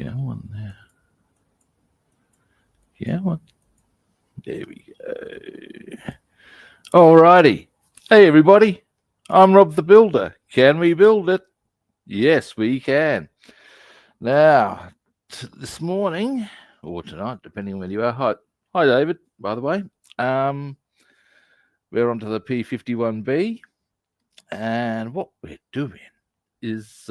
Go on now. Go on. There we go. Alrighty. Hey, everybody. I'm Rob the Builder. Can we build it? Yes, we can. Now, this morning, or tonight, depending on when you are. Hi, David, by the way. We're onto the P-51B. And what we're doing is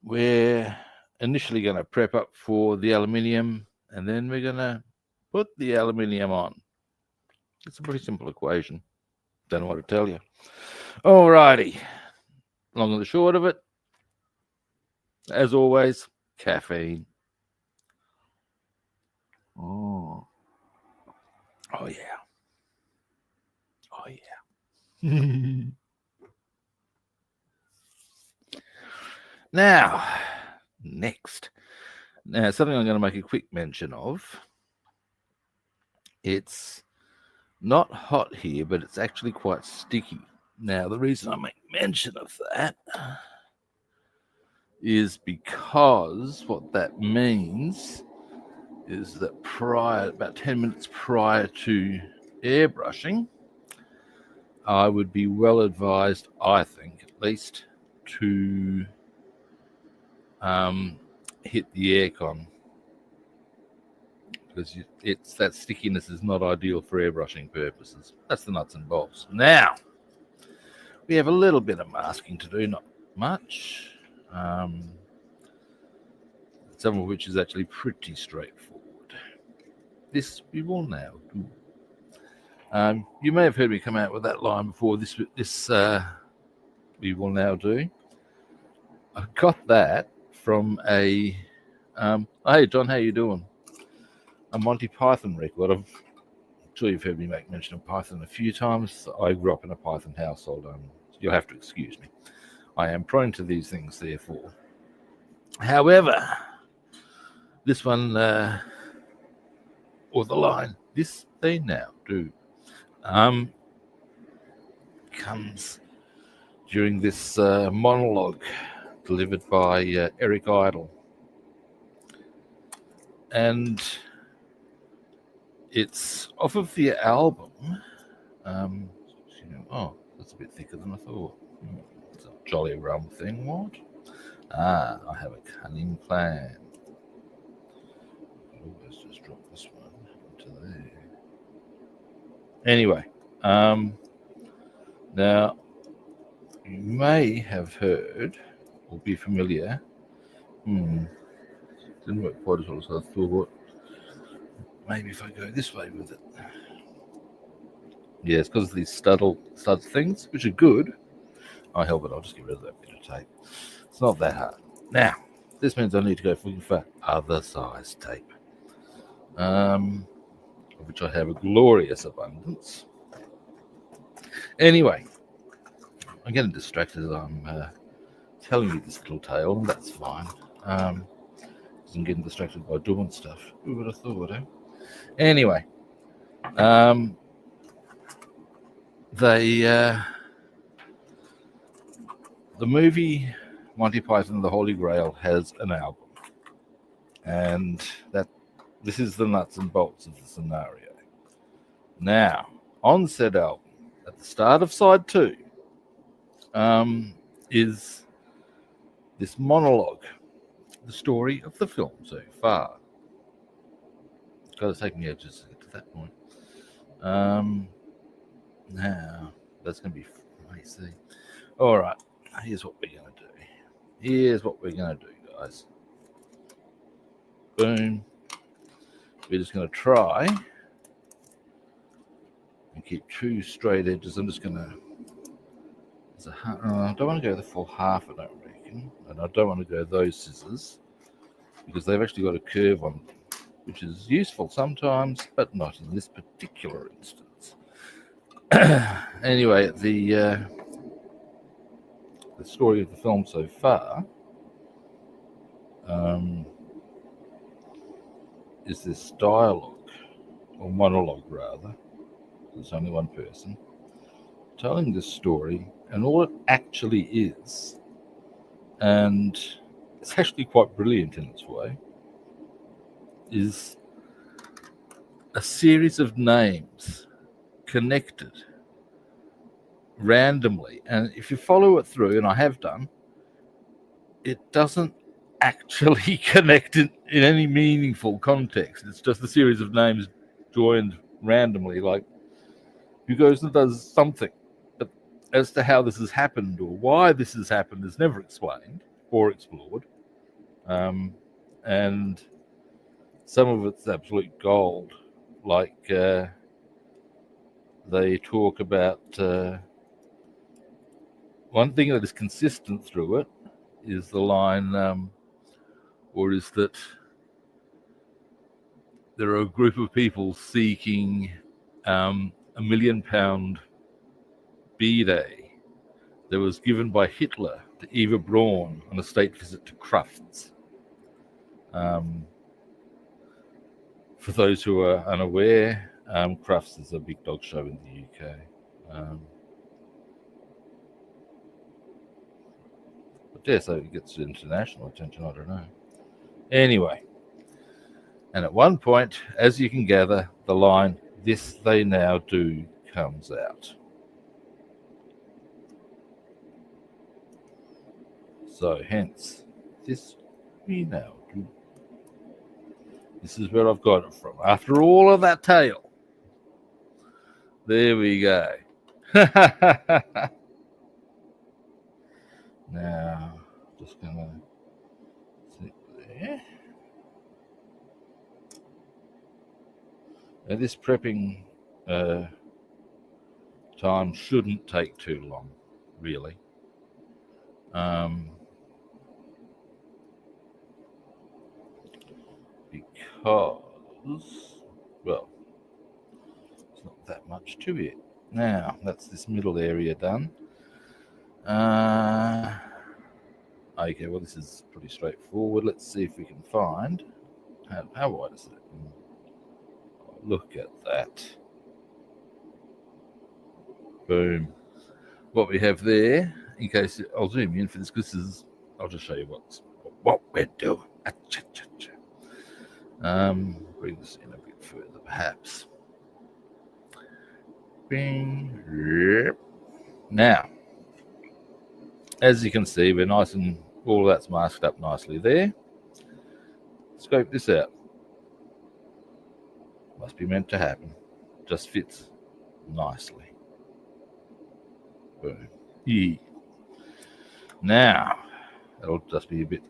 we're initially going to prep up for the aluminium, and then we're going to put the aluminium on. It's a pretty simple equation. Don't know what to tell you. Alrighty. Long and the short of it, as always, caffeine. Oh yeah. Oh yeah. Now, next. Now, something I'm going to make a quick mention of. It's not hot here, but it's actually quite sticky. Now, the reason I make mention of that is because what that means is that about 10 minutes prior to airbrushing, I would be well advised, I think at least, to hit the aircon, because that stickiness is not ideal for airbrushing purposes. That's the nuts and bolts. Now, we have a little bit of masking to do, not much. Some of which is actually pretty straightforward. This we will now do. You may have heard me come out with that line before. This we will now do. I got that from a hey John, how you doing? A Monty Python record. I'm sure you've heard me make mention of Python a few times. I grew up in a Python household. You'll have to excuse me. I am prone to these things, therefore. However, this one, or the line, this they now do, comes during this monologue delivered by Eric Idle. And it's off of the album. Oh, that's a bit thicker than I thought. It's a jolly rum thing, what? I have a cunning plan. Let's just drop this one into there. Anyway, now you may have heard or be familiar. Didn't work quite as well as I thought. Maybe if I go this way with it. Yeah, it's because of these studs things, which are good. Oh, hell, but I'll just get rid of that bit of tape. It's not that hard. Now, this means I need to go looking for other size tape, of which I have a glorious abundance. Anyway, I'm getting distracted as I'm telling you this little tale, and that's fine. Because I'm getting distracted by doing stuff. Who would have thought, eh? Anyway, the movie Monty Python and the Holy Grail has an album, and this is the nuts and bolts of the scenario. Now, on said album, at the start of side 2, is this monologue, the story of the film so far. It's got to take me ages to get to that point. Now, that's going to be crazy. All right, here's what we're going to do. Guys. Boom. We're just going to try and keep 2 straight edges. I'm just going to... I don't want to go the full half, I don't reckon. And I don't want to go those scissors, because they've actually got a curve on them, which is useful sometimes, but not in this particular instance. Anyway, the story of the film so far is this dialogue, or monologue rather. There's only one person telling this story and all it actually is, and it's actually quite brilliant in its way, is a series of names connected randomly. And if you follow it through, and I have done, it doesn't actually connect in any meaningful context. It's just a series of names joined randomly, like who goes and does something. But as to how this has happened or why this has happened is never explained or explored. And some of it's absolute gold. Like they talk about one thing that is consistent through it is the line, or is that there are a group of people seeking £1 million B-Day that was given by Hitler to Eva Braun on a state visit to Crufts. For those who are unaware, Crufts is a big dog show in the UK. But yeah, so it gets international attention, I don't know. Anyway, and at one point, as you can gather, the line, "This they now do," comes out. So hence, this we now do. This is where I've got it from. After all of that tale, there we go. Now, just gonna sit there. Now, this prepping time shouldn't take too long, really. Because, well, it's not that much to it. Now, that's this middle area done. Okay, well, this is pretty straightforward. Let's see if we can find, how wide is it? Look at that. Boom. What we have there, in case I'll zoom in for this, because this is, I'll just show you what we're doing. Bring this in a bit further, perhaps. Bing. Now, as you can see, we're nice and all of that's masked up nicely there. Scope this out. Must be meant to happen. Just fits nicely. Boom. Yeah. Now, that'll just be a bit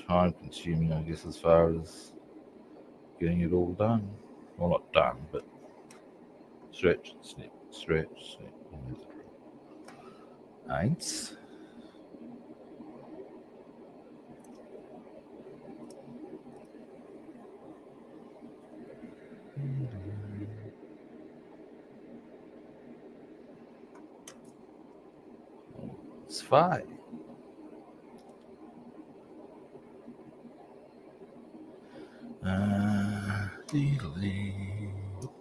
time consuming, I guess, as far as getting it all done. Well, not done, but stretch, snip, stretch, snip. Eins. Zwei.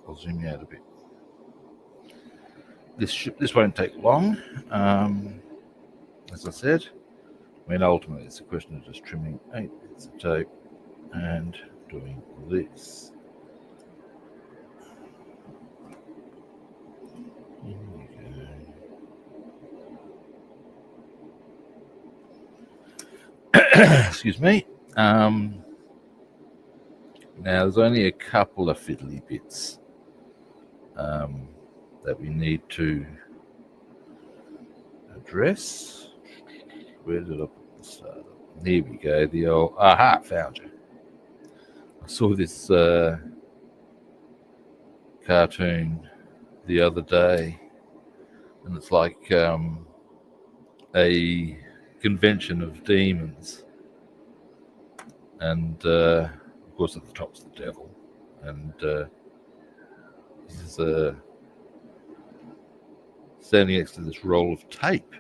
I'll zoom you out a bit. This won't take long. As I said, I mean, ultimately it's a question of just trimming 8 bits of tape and doing this. Here we go. Excuse me. Now there's only a couple of fiddly bits that we need to address. Where did I put the start? Here we go. The old found you. I saw this cartoon the other day, and it's like a convention of demons, and of course at the top's the devil, and he's standing next to this roll of tape,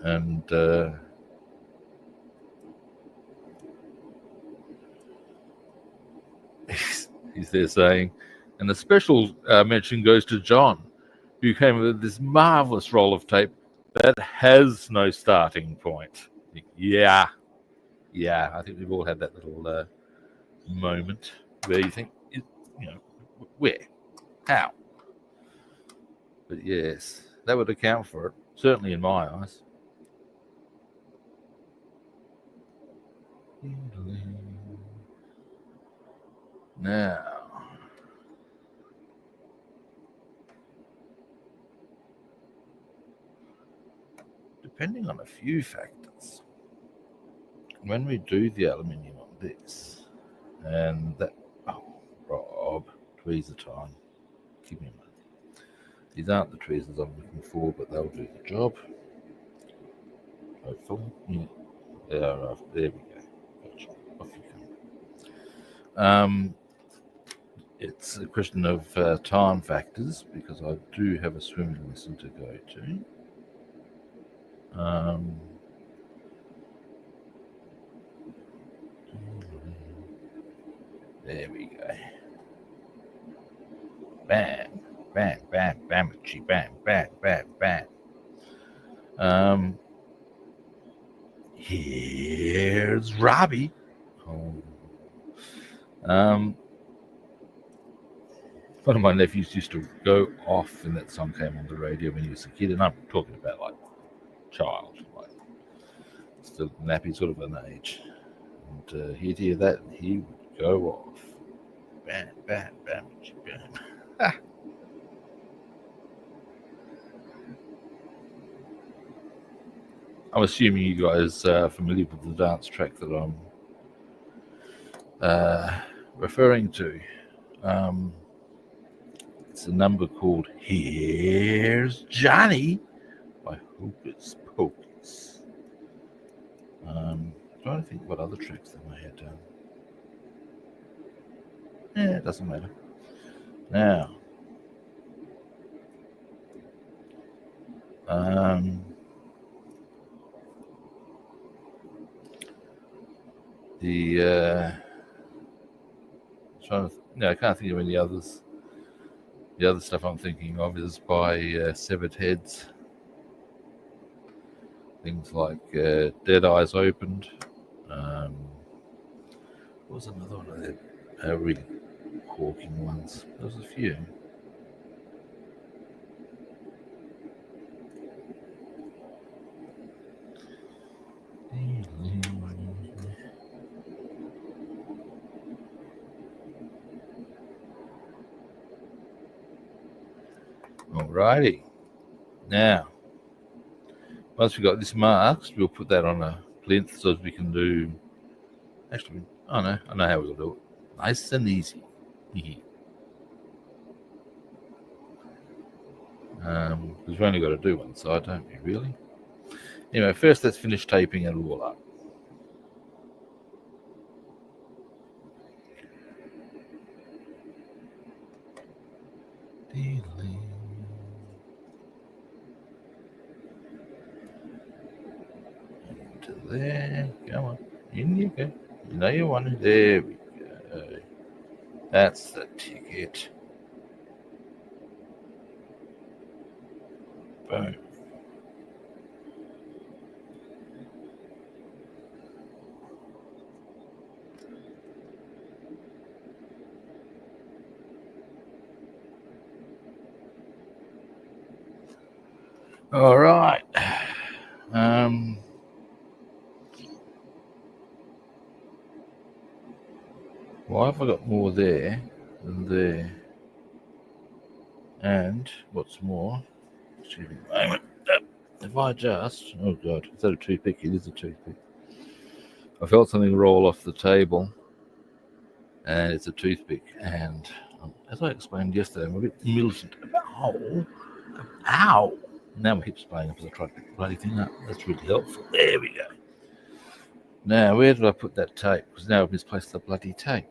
and he's there saying, and a special mention goes to John, who came with this marvelous roll of tape that has no starting point. Yeah, I think we've all had that little moment where you think, where, how? But yes, that would account for it, certainly in my eyes. Now, depending on a few factors, when we do the aluminium on this, and that, Rob, tweezers time, give me a moment. These aren't the tweezers I'm looking for, but they'll do the job. Hopefully, yeah. There we go. Gotcha. Off you come. It's a question of time factors because I do have a swimming lesson to go to. There we go. Bam, bam, bam, bam-a-chi, bam, bam, bam, bam. Here's Robbie. One of my nephews used to go off when that song came on the radio when he was a kid, and I'm talking about like child, like still nappy sort of an age. And he'd hear that and he would go off. Bam, bam, bam, bam. I'm assuming you guys are familiar with the dance track that I'm referring to. It's a number called Here's Johnny by Hocus Pocus. I'm trying to think what other tracks they may have done. Yeah, it doesn't matter. Now, I can't think of any others. The other stuff I'm thinking of is by Severed Heads. Things like Dead Eyes Opened. What was another one of their really corking ones? There was a few. Alrighty. Now, once we've got this marked, we'll put that on a plinth so we can do. Actually, I know how we'll do it. Nice and easy. Because we've only got to do one side, don't we, really? Anyway, first let's finish taping it all up. Into there. Come on. In you go. You know you want it. There we go. That's the ticket. Boom. All right. Why have I got more there than there? And what's more, excuse me a moment. If I just, oh God, is that a toothpick? It is a toothpick. I felt something roll off the table, and it's a toothpick. And as I explained yesterday, I'm a bit militant. Ow! Now my hip's playing up as I try to pick the bloody thing up. That's really helpful. There we go. Now, where did I put that tape? Because now I've misplaced the bloody tape.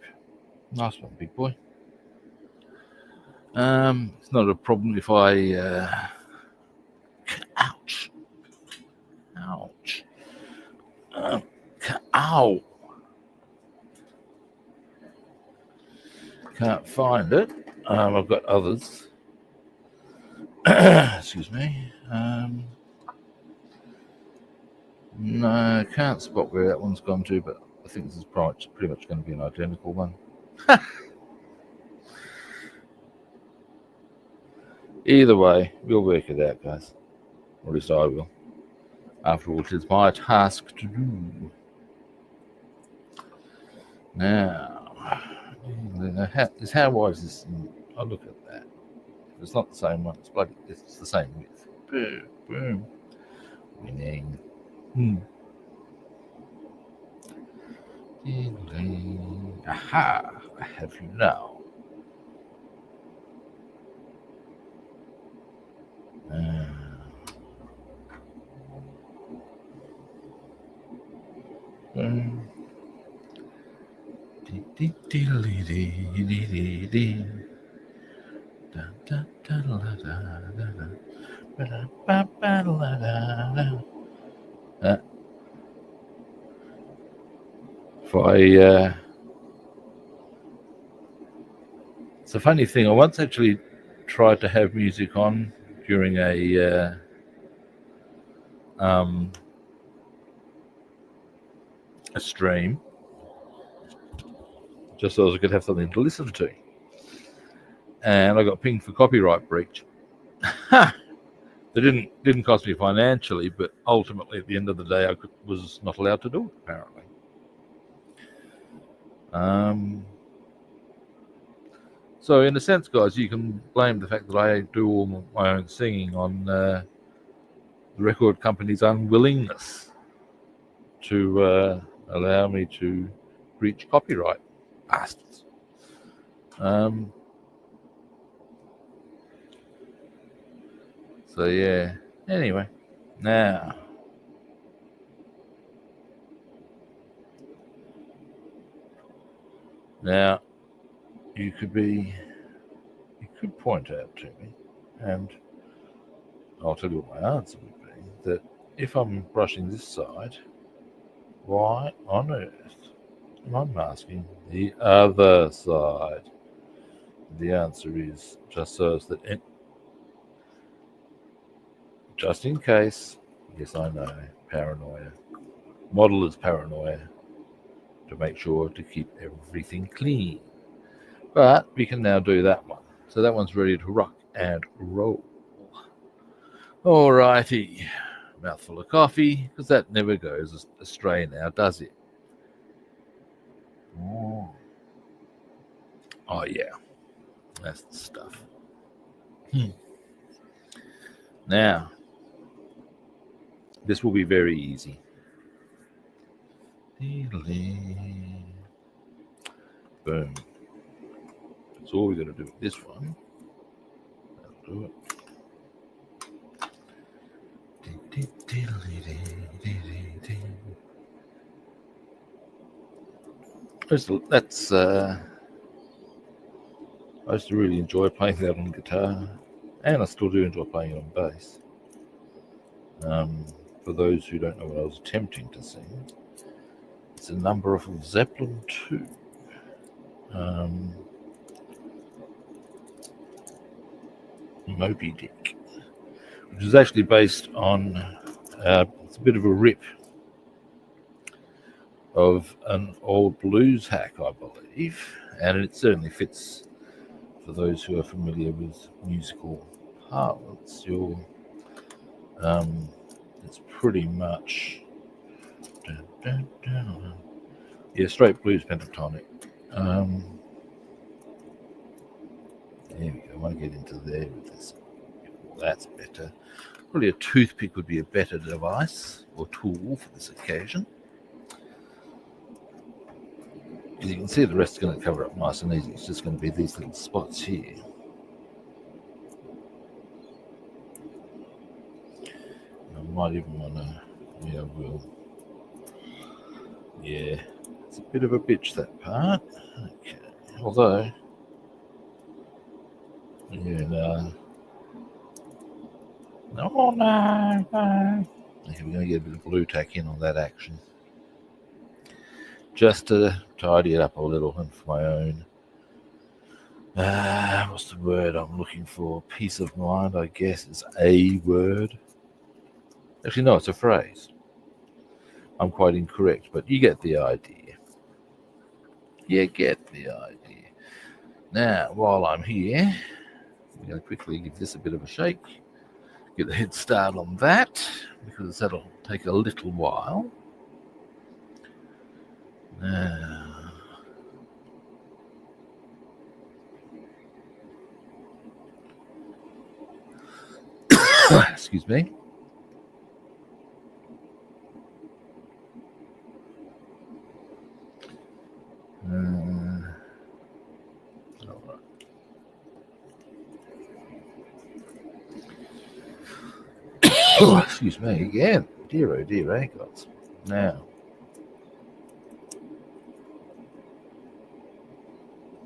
Nice one, big boy. It's not a problem if I... Ouch. Ow. Can't find it. I've got others. Excuse me. No, I can't spot where that one's gone to, but I think this is pretty much going to be an identical one. Either way, we'll work it out, guys. Or at least I will. After all, it is my task to do. Now, how wide is this? I'll look at that. If it's not the same one, it's the same width. Boom, boom. Winning. Aha! I have you now. It's a funny thing. I once actually tried to have music on during a stream, just so I could have something to listen to, and I got pinged for copyright breach. It didn't cost me financially, but ultimately at the end of the day, I was not allowed to do it, apparently. So in a sense, guys, you can blame the fact that I do all my own singing on the record company's unwillingness to allow me to breach copyright. Bastards. So yeah. Anyway, now you could point out to me, and I'll tell you what my answer would be, that if I'm brushing this side, why on earth am I masking the other side? The answer is just so as that just in case. Yes, I know, paranoia. Modeler's paranoia, to make sure to keep everything clean. But we can now do that one. So that one's ready to rock and roll. Alrighty. Mouthful of coffee, because that never goes astray now, does it? Oh yeah. That's the stuff. Now, this will be very easy. Boom. That's all we're going to do with this one. That'll do it. That's I used to really enjoy playing that on guitar, and I still do enjoy playing it on bass. For those who don't know what I was attempting to sing, it's a number off of Zeppelin 2. Moby Dick, which is actually based on it's a bit of a rip of an old blues hack, I believe, and it certainly fits for those who are familiar with musical parlance. It's pretty much straight blues pentatonic. There we go. I want to get into there with this. Well, that's better. Probably a toothpick would be a better device or tool for this occasion. As you can see, the rest is going to cover up nice and easy. It's just going to be these little spots here. I might even want to, yeah, it's a bit of a bitch, that part. Okay, although, no. Okay, we're going to get a bit of blue tack in on that action, just to tidy it up a little, and for my own, what's the word I'm looking for? Peace of mind, I guess, is a word. Actually, no, it's a phrase. I'm quite incorrect, but you get the idea. You get the idea. Now, while I'm here, I'm going to quickly give this a bit of a shake. Get a head start on that, because that'll take a little while. Now, excuse me. Oh, excuse me again. Dear, oh dear, eh, guys. Now,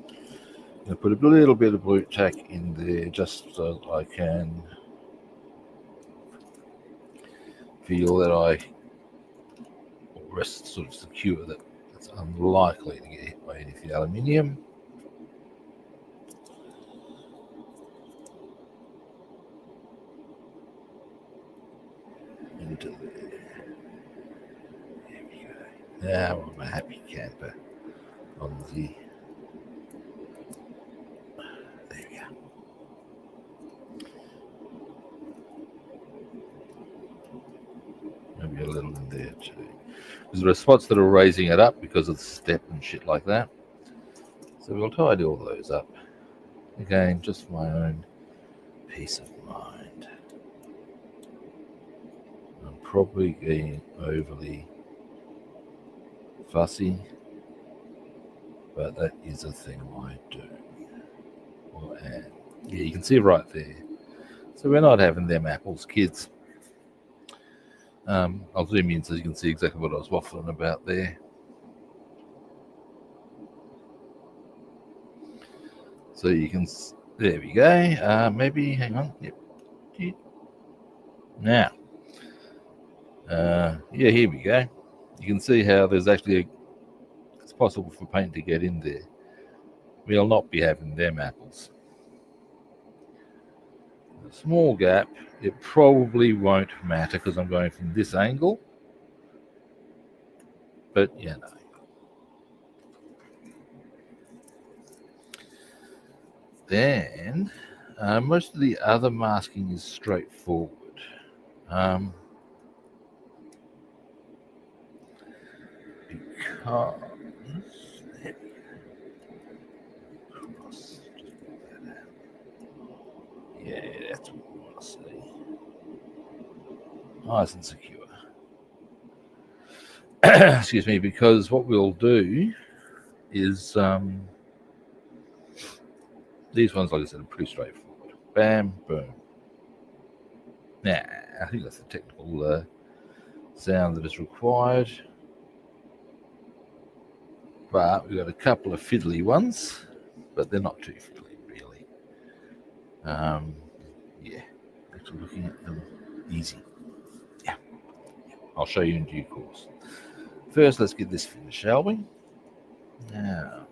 I'm going to put a little bit of blue tack in there just so I can feel that I rest sort of secure that it's unlikely to get hit by any of the aluminium. Into there. There we go. Now I'm a happy camper on the. There we go. Maybe a little in there too. Because there are spots that are raising it up because of the step and shit like that. So we'll tidy all those up. Again, just for my own peace of mind. I'm probably getting overly fussy, but that is a thing I do. And yeah, you can see right there. So we're not having them apples, kids. I'll zoom in so you can see exactly what I was waffling about there. So you can, there we go. Maybe, hang on. Yep. Now, yeah, here we go. You can see how there's actually, it's possible for paint to get in there. We'll not be having them apples. A small gap, it probably won't matter because I'm going from this angle. But, you know. Then, most of the other masking is straightforward. Because yeah, that's what we want to see. Nice and secure. Excuse me, because what we'll do is these ones, like I said, are pretty straightforward. Bam, boom. Now, I think that's the technical sound that is required. But we've got a couple of fiddly ones, but they're not too fiddly, really. Yeah, actually looking at them, easy. Yeah, I'll show you in due course. First, let's get this finished, shall we? Now,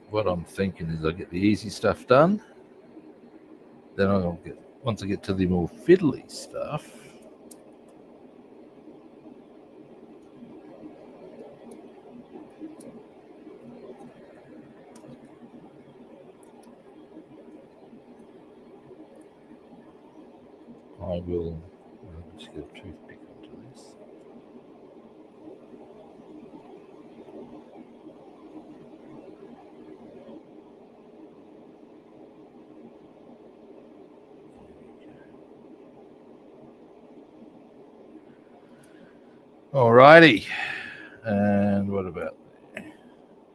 what I'm thinking is I'll get the easy stuff done. Then I'll get, once I get to the more fiddly stuff, I will just get a toothpick onto this. Alrighty, and what about there?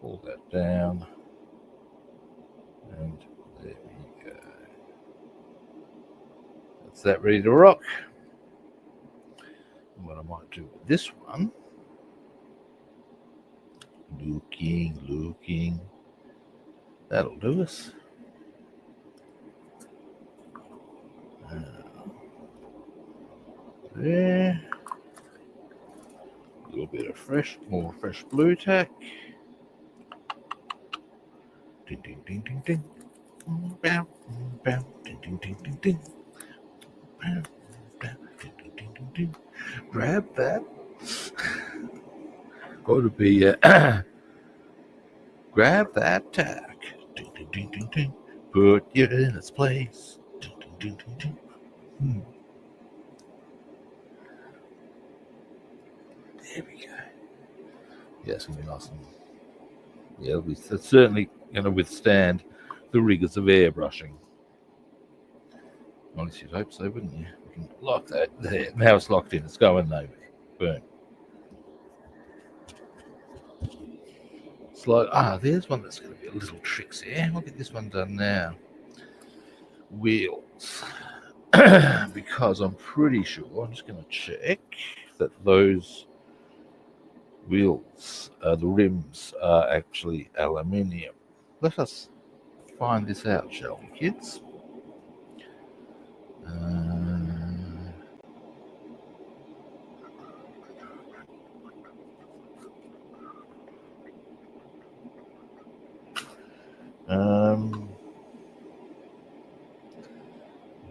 Pull that down, and there we go. That's that ready to rock. And what I might do with this one, looking, that'll do us. There. A little bit of more fresh blue tack. Ding, ding, ding, ding, ding. Bow, bow, ding, ding, ding, ding, ding. Bow, bow, ding, ding, ding, ding, ding. Grab that. Ought to be grab that tack. Ding, ding, ding, ding, ding. Put it in its place. Ding, ding, ding, ding, ding. There we go. Yeah, it's gonna be nice. Yeah, it's certainly going to withstand the rigors of airbrushing. Honestly, you'd hope so, wouldn't you? We can lock that there. Now it's locked in. It's going nowhere. Boom. It's like, there's one that's going to be a little tricksy. We'll get this one done now. Wheels. Because I'm pretty sure, I'm just going to check that those wheels, the rims, are actually aluminium. Let us find this out, shall we, kids?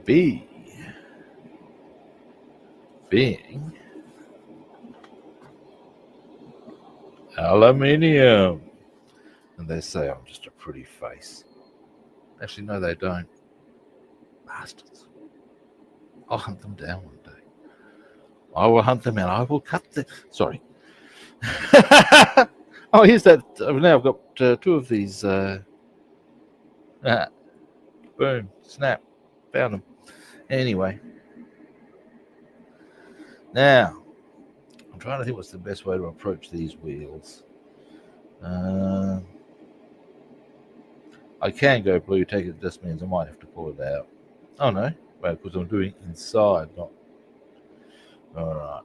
B being aluminium. And they say I'm just a pretty face. Actually, no, they don't. Bastards. I'll hunt them down one day. I will hunt them out. I will cut the... Sorry. Oh, here's that. Now I've got two of these. Boom. Snap. Found them. Anyway. Now, I'm trying to think what's the best way to approach these wheels. I can go blue, take it just means I might have to pull it out. Oh no, well, because I'm doing inside, not... Alright.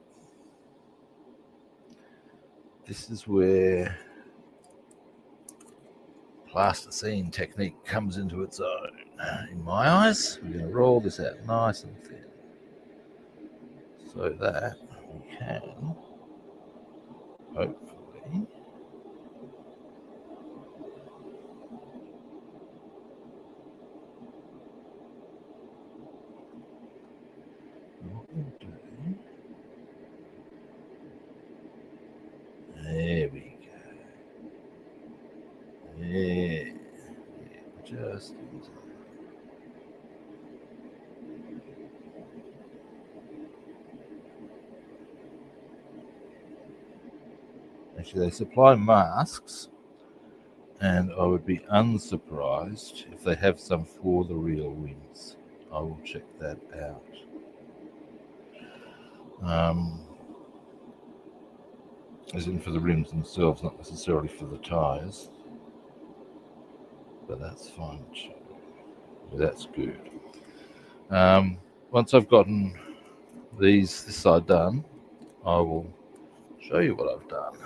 This is where plasticine technique comes into its own. In my eyes, we're going to roll this out nice and thin, so that we can hopefully there we go. Yeah, just actually, they supply masks, and I would be unsurprised if they have some for the real rims. I will check that out. As in for the rims themselves, not necessarily for the tyres. But that's fine too. That's good. Once I've gotten this side done, I will show you what I've done,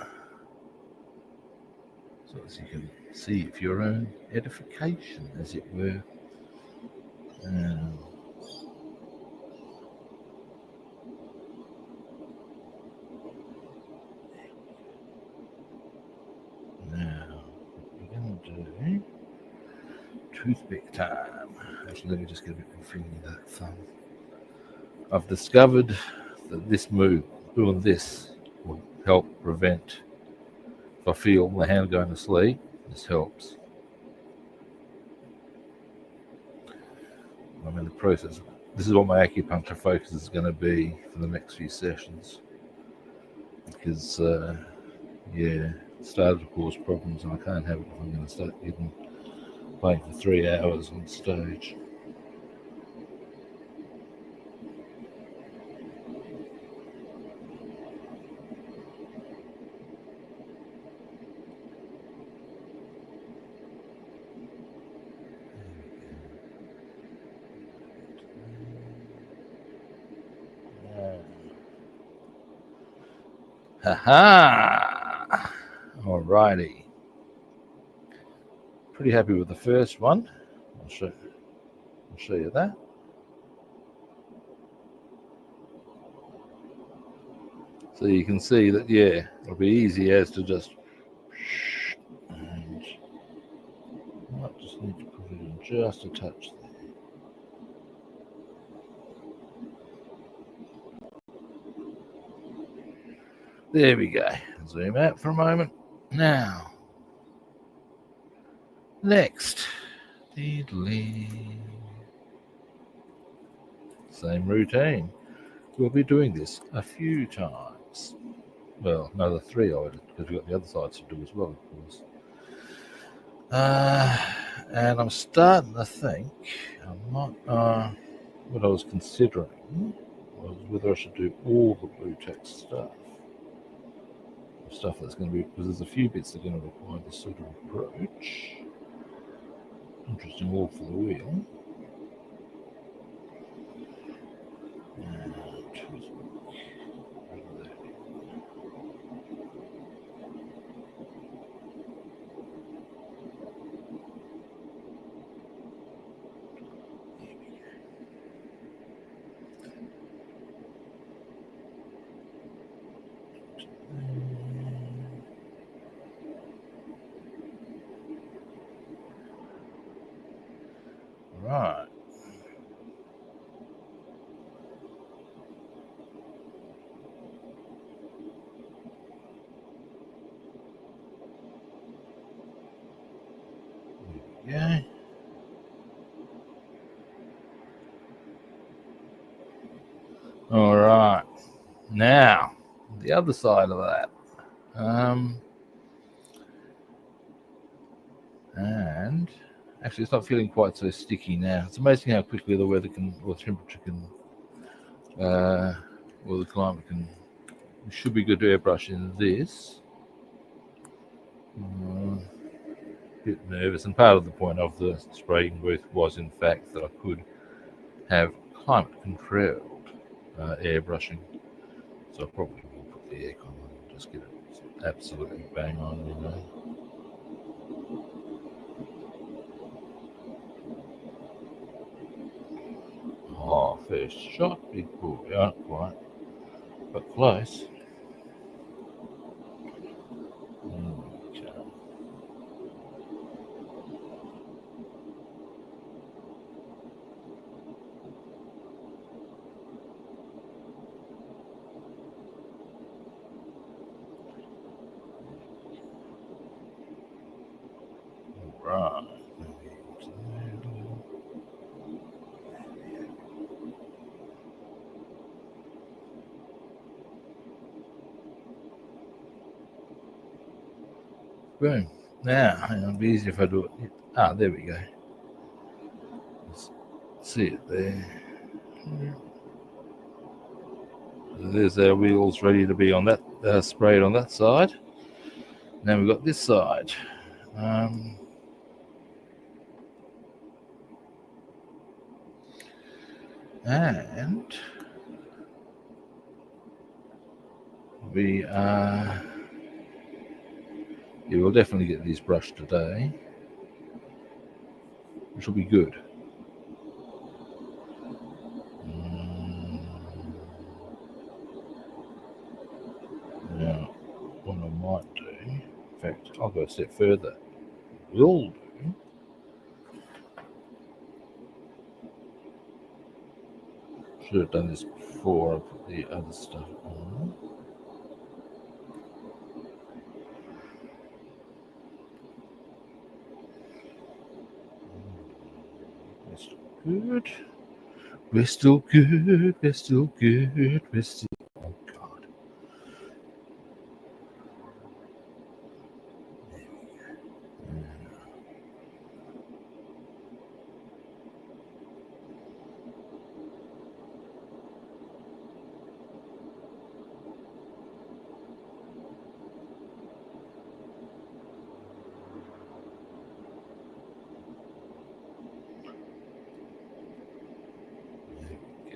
so as you can see for your own edification, as it were. Now, what we're going to do, toothpick time. Actually, let me just get a bit more feeling of that thumb. I've discovered that this move, doing this, will help prevent, if I feel the hand going to sleep, this helps. I'm in the process. This is what my acupuncture focus is going to be for the next few sessions. Because, it started to cause problems, and I can't have it if I'm going to start playing for 3 hours on stage. Ha-ha! Alrighty. Pretty happy with the first one. I'll show you that. So you can see that, yeah, it'll be easy as to just... And I just need to put it in just a touch there. There we go. Zoom out for a moment. Now, next. Same routine. We'll be doing this a few times. Well, another 3 of it, because we've got the other sides to do as well, of course. And I'm starting to think what I was considering was whether I should do all the blue text stuff that's going to be, because there's a few bits that are going to require this sort of approach. Interesting wall for the wheel. Right. Yeah. All right. Now, the other side of that. And actually, it's not feeling quite so sticky now. It's amazing how quickly the weather can, or temperature can, or the climate can. We should be good to airbrush in this. Bit nervous, and part of the point of the spraying booth was, in fact, that I could have climate controlled airbrushing. So I probably will put the aircon on and just get it absolutely bang on, you know. Oh, first shot, big boy. Not quite, but close. Okay. Right. Boom. Now, it'll be easier if I do it. Ah, there we go. Let's see it there. There's our wheels ready to be on that, sprayed on that side. Now we've got this side. And we you will definitely get these brushed today, which will be good. Now, what I might do, in fact, I'll go a step further. Will do. Should have done this before I put the other stuff on. We're still good. We're still good. We're still good. We're still. Oh God.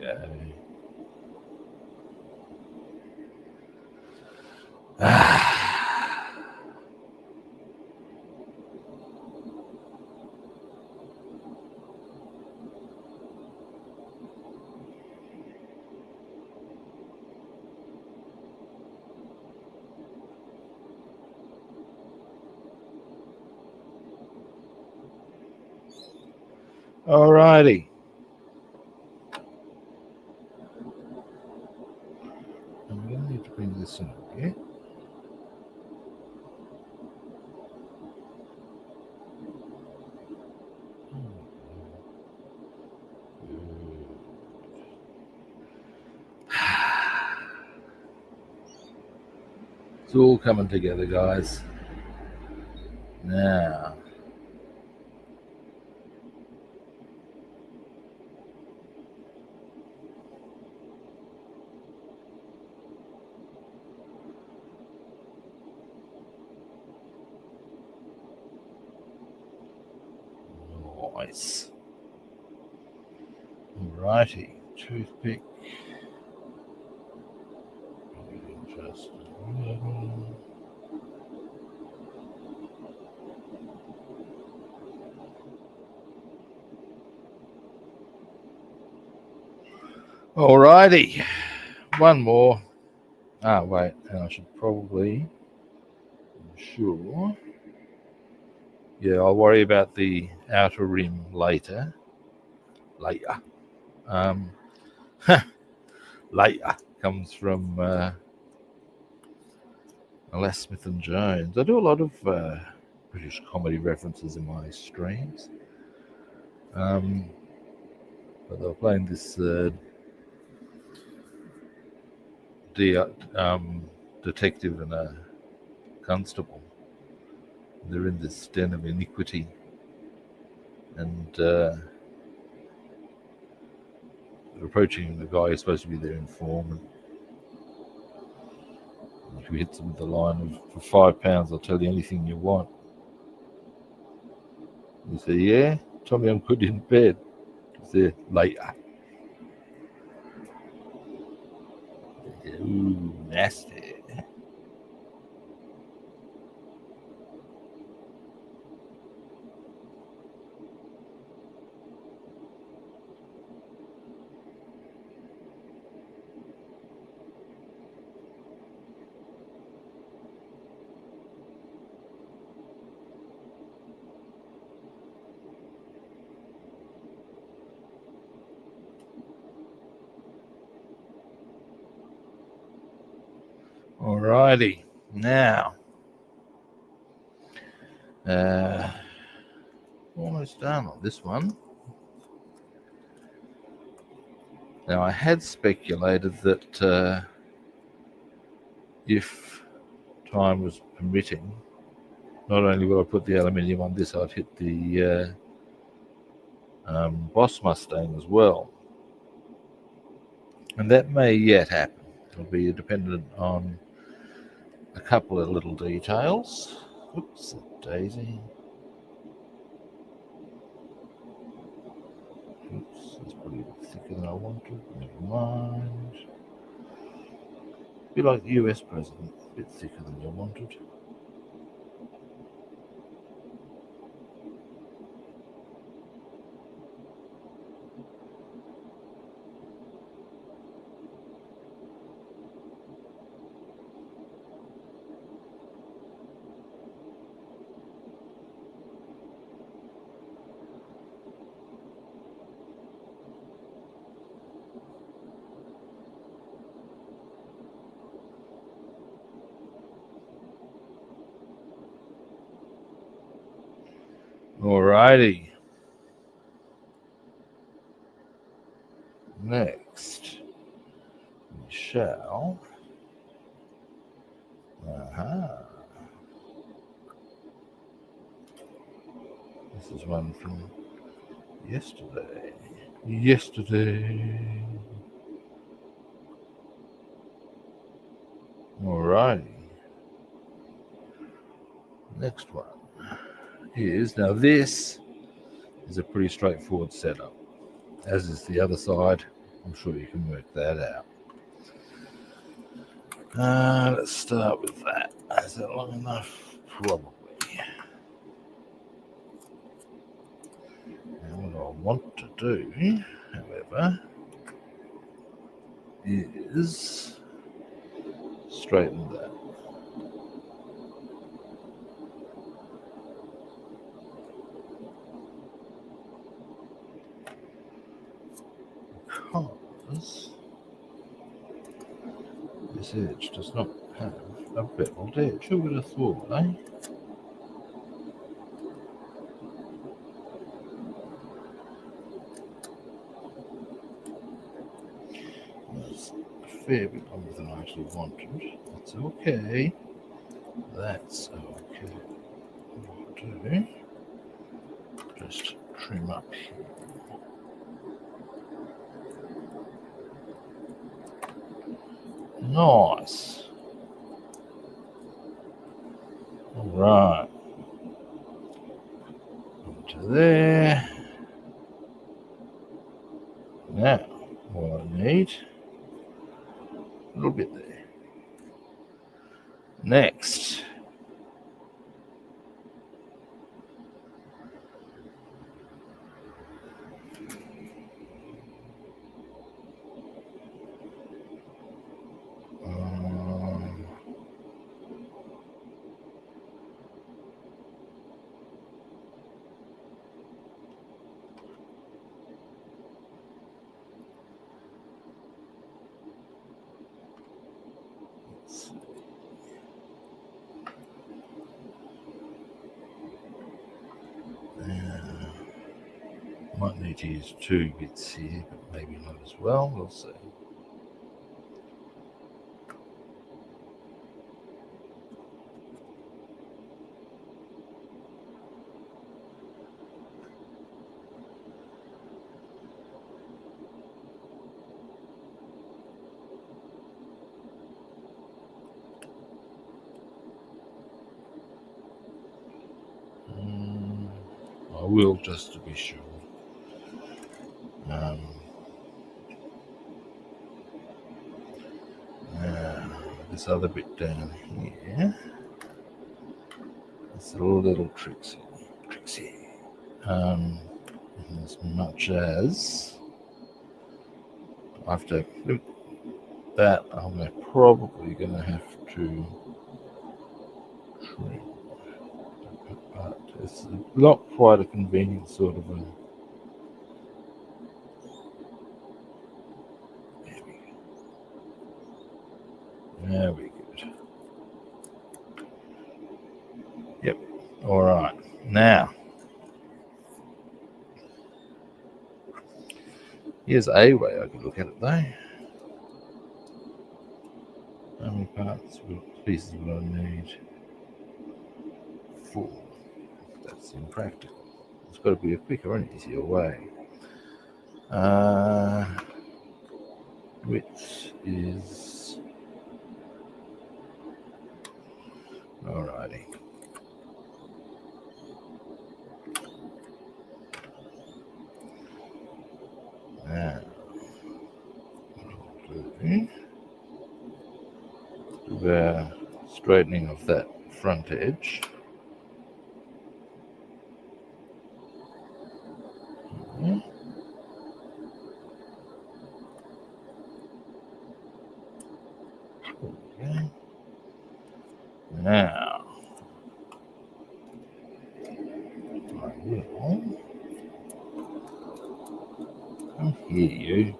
Okay. Alrighty. I'm going to need to bring Listen, okay? It's all coming together, guys. Now, nice. Alrighty, toothpick. Just alrighty, one more. Ah, wait, and I should probably, sure. Yeah, I'll worry about the outer rim later. Um, later comes from Les Smith and Jones. I do a lot of British comedy references in my streams. But they were playing this detective and a constable. They're in this den of iniquity, and they're approaching the guy who's supposed to be their informant. Who hits them with the line of, for £5, I'll tell you anything you want. You say, yeah? Tell me I'm good in bed. He's there later. Ooh, nasty. Alrighty, now almost done on this one. Now I had speculated that if time was permitting, not only would I put the aluminium on this, I'd hit the Boss Mustang as well, and that may yet happen. It'll be dependent on a couple of little details. Oops, daisy. Oops, that's probably a bit thicker than I wanted. Never mind. Be like the US president, a bit thicker than you wanted. Alrighty. Next, we shall. This is one from yesterday. Alrighty. Next one is, now this is a pretty straightforward setup, as is the other side. I'm sure you can work that out. Let's start with that. Is that long enough? Probably. And what I want to do, however, is straighten that. Because This edge does not have a beveled edge. Who would have thought, eh? That's a fair bit longer than I actually wanted. That's okay. That's okay. What I'll do, just trim up here. Nice. All right. Onto there. Now, what I need, a little bit there. Next. Might need to use 2 bits here, but maybe not as well. We'll see. I will, just to be sure. This other bit down here, it's a little tricksy. As much as after that, I'm probably going to have to trim. But it's not quite a convenient sort of a. Very good. Yep. All right. Now, here's a way I could look at it though. How many pieces will I need? 4. That's impractical. It's got to be a quicker and easier way. Width is. Alrighty. Now, do the straightening of that front edge. Okay. Now, I will come here, you.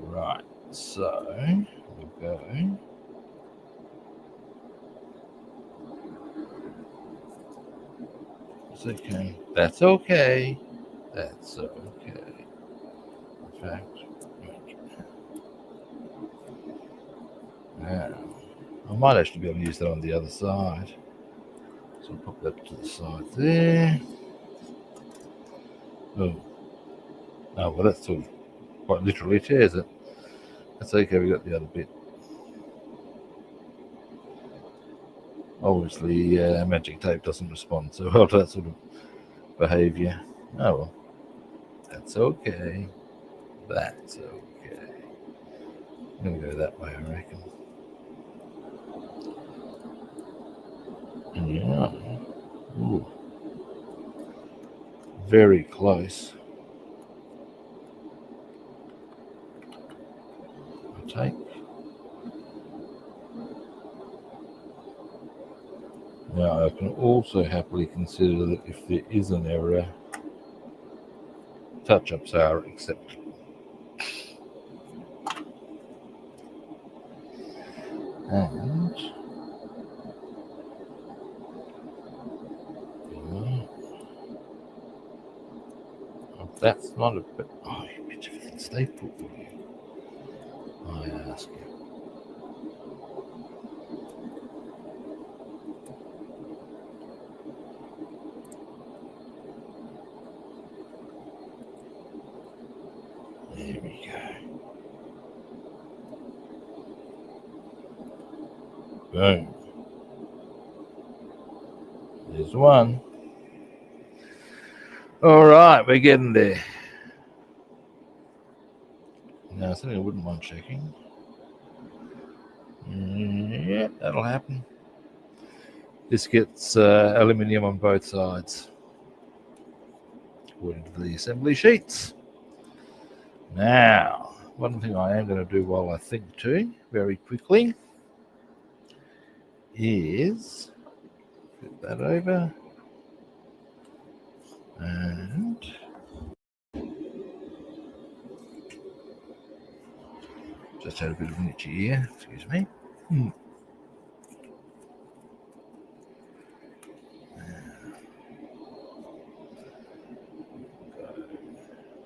Right, so we'll go. It's okay. That's okay. That's okay. In fact, now I might actually be able to use that on the other side. So I'll pop that to the side there. Oh, well, that's sort of quite literally tears it. That's okay, we got the other bit. Obviously, magic tape doesn't respond so well to that sort of behavior. Oh well, that's okay. That's okay. I'm going to go that way, I reckon. Yeah. Ooh. Very close. I'll take. Now I can also happily consider that if there is an error, touch-ups are acceptable. And that's not a bit. Oh, you bitch, everything stay put for you. I ask you. There we go. Boom. There's one. All right, we're getting there. Now, something I wouldn't mind checking. Yeah, that'll happen. This gets aluminium on both sides, according to the assembly sheets. Now, one thing I am going to do while I think too, very quickly, is flip that over and just had a bit of an itchy ear, excuse me.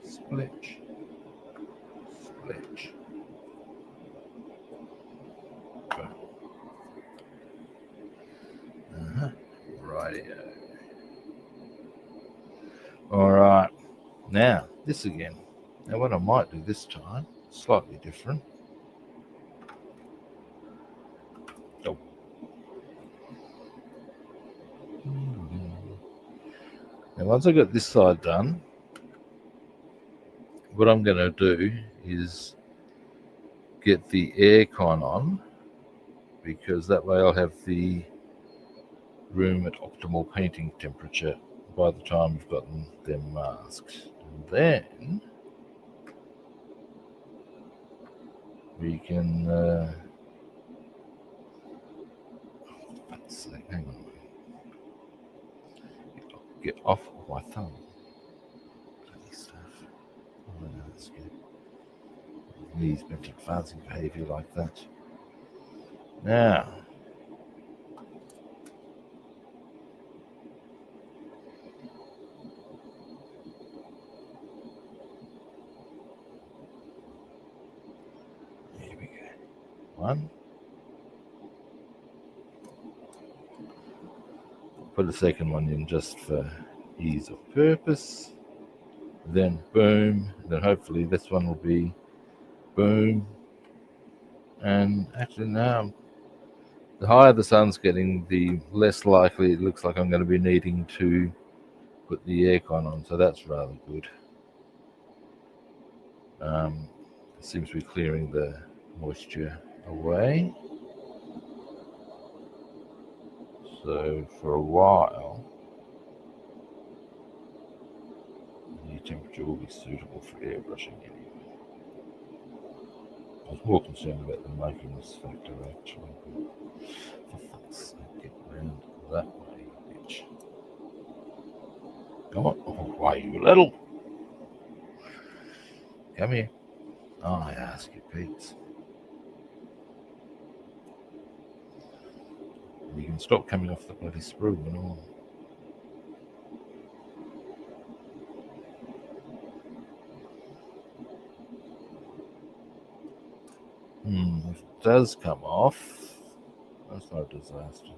Splitch. Rightio. All right. Now, this again. Now, what I might do this time, slightly different. Oh. Now, once I've got this side done, what I'm going to do is get the aircon on, because that way I'll have the room at optimal painting temperature by the time we've gotten them masked. And then we can hang on, get off of my thumb. Bloody stuff. Oh, no, that's good. Knees meant advancing behavior like that. Now, here we go. One. Put the second one in just for ease of purpose. Then boom. Then hopefully this one will be boom. And actually now, the higher the sun's getting, the less likely it looks like I'm going to be needing to put the aircon on. So that's rather good. It seems to be clearing the moisture away. So for a while, the temperature will be suitable for airbrushing anyway. I was more concerned about the mokiness factor actually. For fuck's sake, get around that way, bitch. Come on. Oh, why, you little? Come here. Oh, I ask you, Pete. You can stop coming off the bloody sprue and all. If it does come off, that's not a disaster.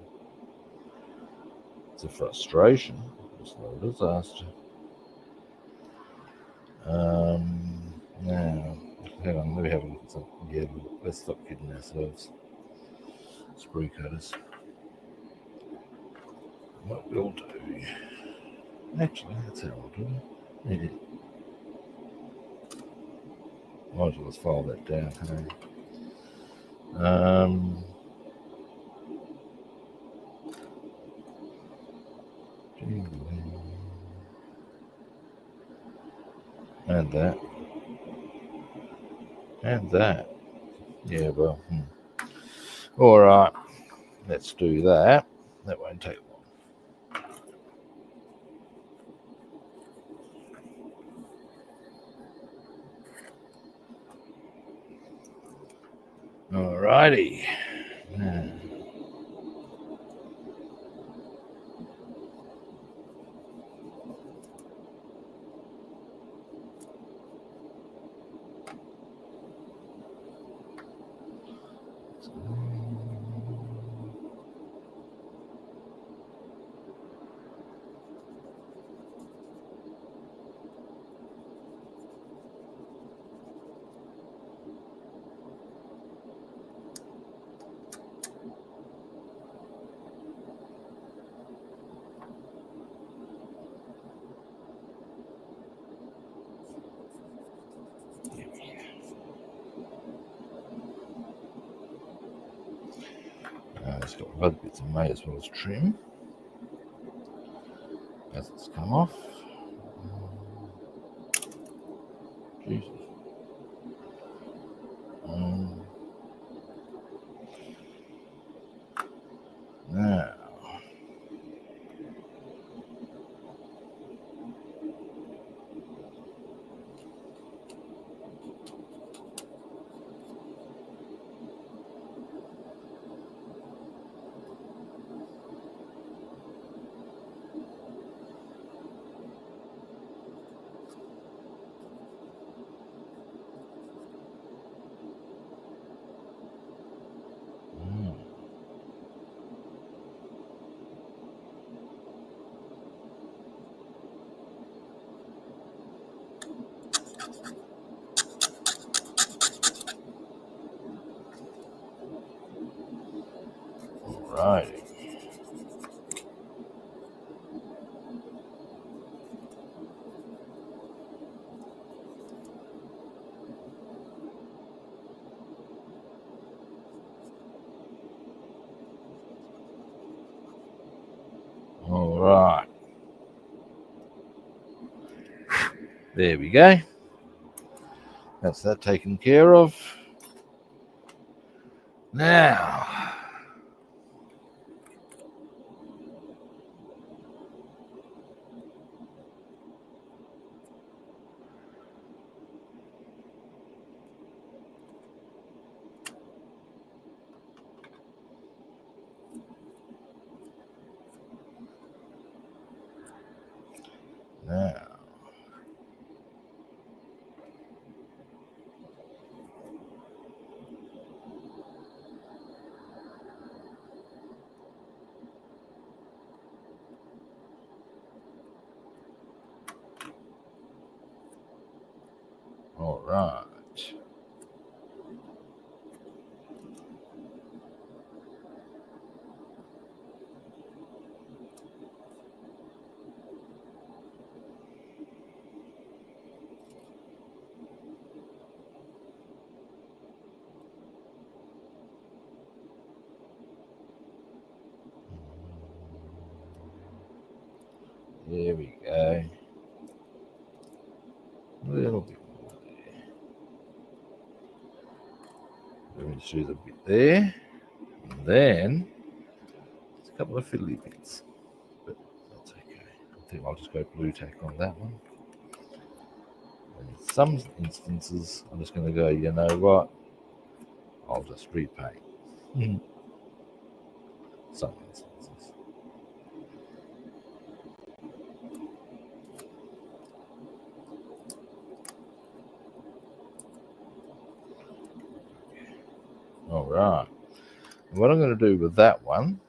It's a frustration. It's not a disaster. Now, hang on, let me have a look at something. Yeah, let's stop kidding ourselves. Sprue cutters. What we'll do, actually, that's how we'll do it. Yeah. Might as well just file that down. Hey? And that. And that. Yeah, well. All right. Let's do that. That won't take long. Alrighty. It's got other bits of may as well as trim as it's come off. Jesus. Now, right. All right. There we go. That's that taken care of. Now, all right. There we go. A little bit more there. Let me choose a bit there. And then there's a couple of fiddly bits. But that's okay. I think I'll just go blue tack on that one. And in some instances, I'm just going to go, you know what? I'll just repaint. Some instances. All right. And what I'm going to do with that one,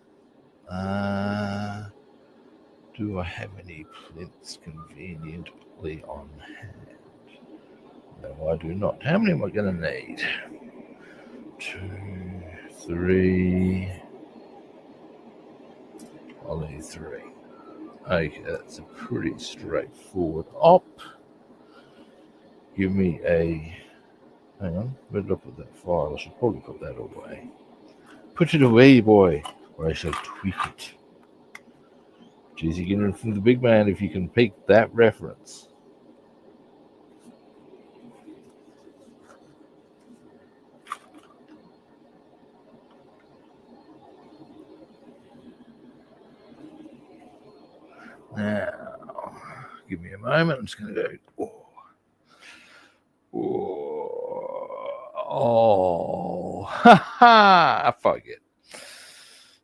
do I have any plinths conveniently on hand? No, I do not. How many am I going to need? 2, 3. I'll need 3. Okay, that's a pretty straightforward op. Give me a... Hang on, where did I put that file? I should probably put that away. Put it away, boy, or I shall tweak it. Geez, you get it from the big man if you can pick that reference. Now, give me a moment. I'm just going to go. Oh. Ha ha! I forget.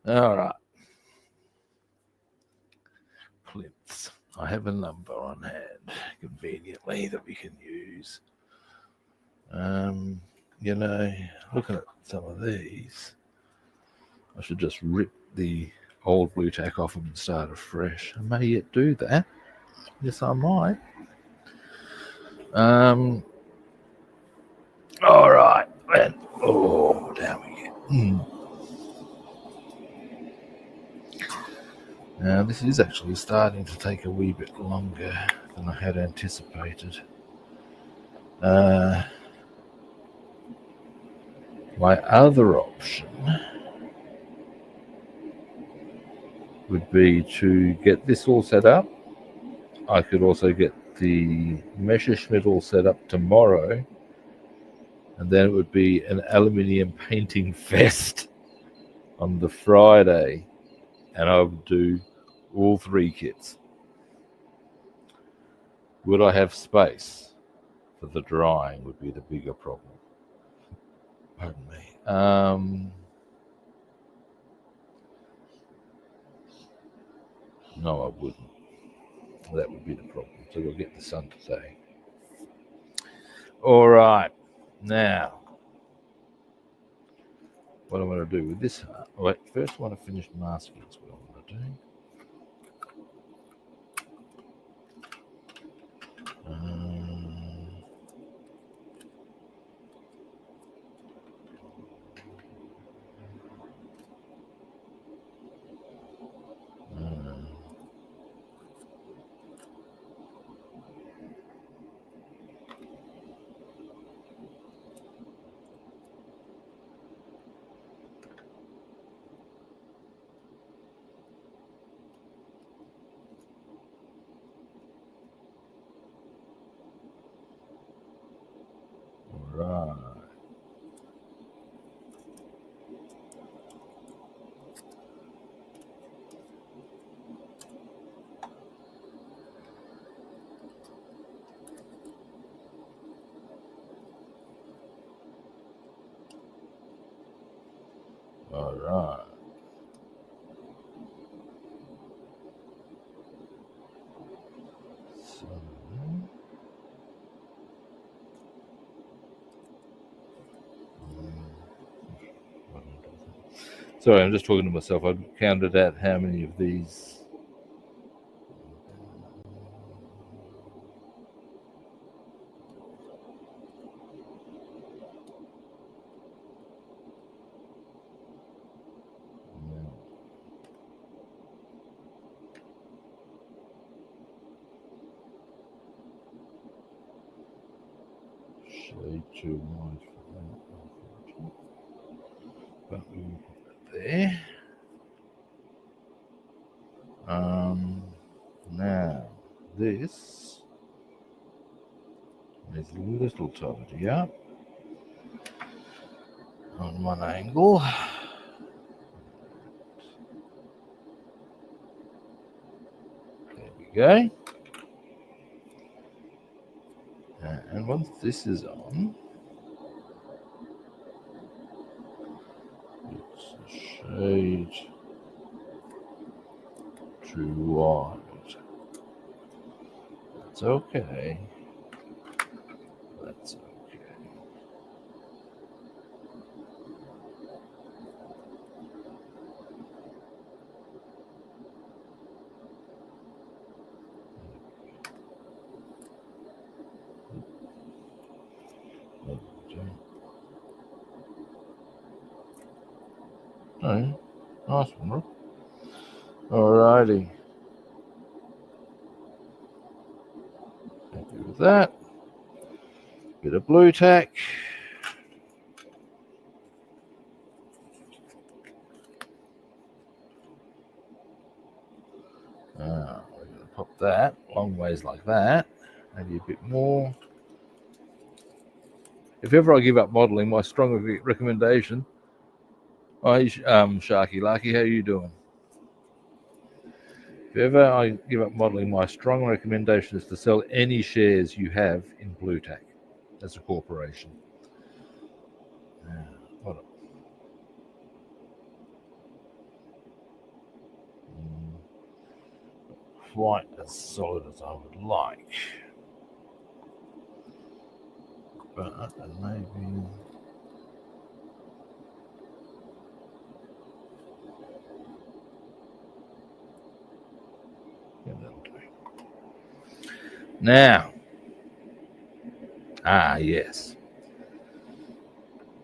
All right. Plinths. I have a number on hand conveniently that we can use. You know, looking at some of these, I should just rip the old blue tack off them and start afresh. I may yet do that. Yes, I might. All right. And, oh, down we get. Now, this is actually starting to take a wee bit longer than I had anticipated. My other option would be to get this all set up. I could also get the Messerschmitt all set up tomorrow, and then it would be an aluminium painting fest on the Friday, and I would do all three kits. Would I have space for the drying would be the bigger problem. Pardon me. No, I wouldn't. That would be the problem. So we'll get the sun today. All right. Now, what I'm going to do with this, wait, first I want to finish masking. That's what I'm going to do. Right. All right. Sorry, I'm just talking to myself. I counted out how many of these. Shade too wide for that, but we will put that there. Now this is a little tighter up on one angle. There we go. And once this is on, it's a shade too wide. That's okay. That's okay. Oh, nice one, Rob. Alrighty. Happy with that. Bit of blue tack. We're going to pop that long ways like that. Maybe a bit more. If ever I give up modelling, my strong recommendation. Hi, Sharky Larky, how you doing? If ever I give up modelling, my strong recommendation is to sell any shares you have in Blue Tack as a corporation. quite as solid as I would like. But maybe... yeah, that'll do. Now, yes,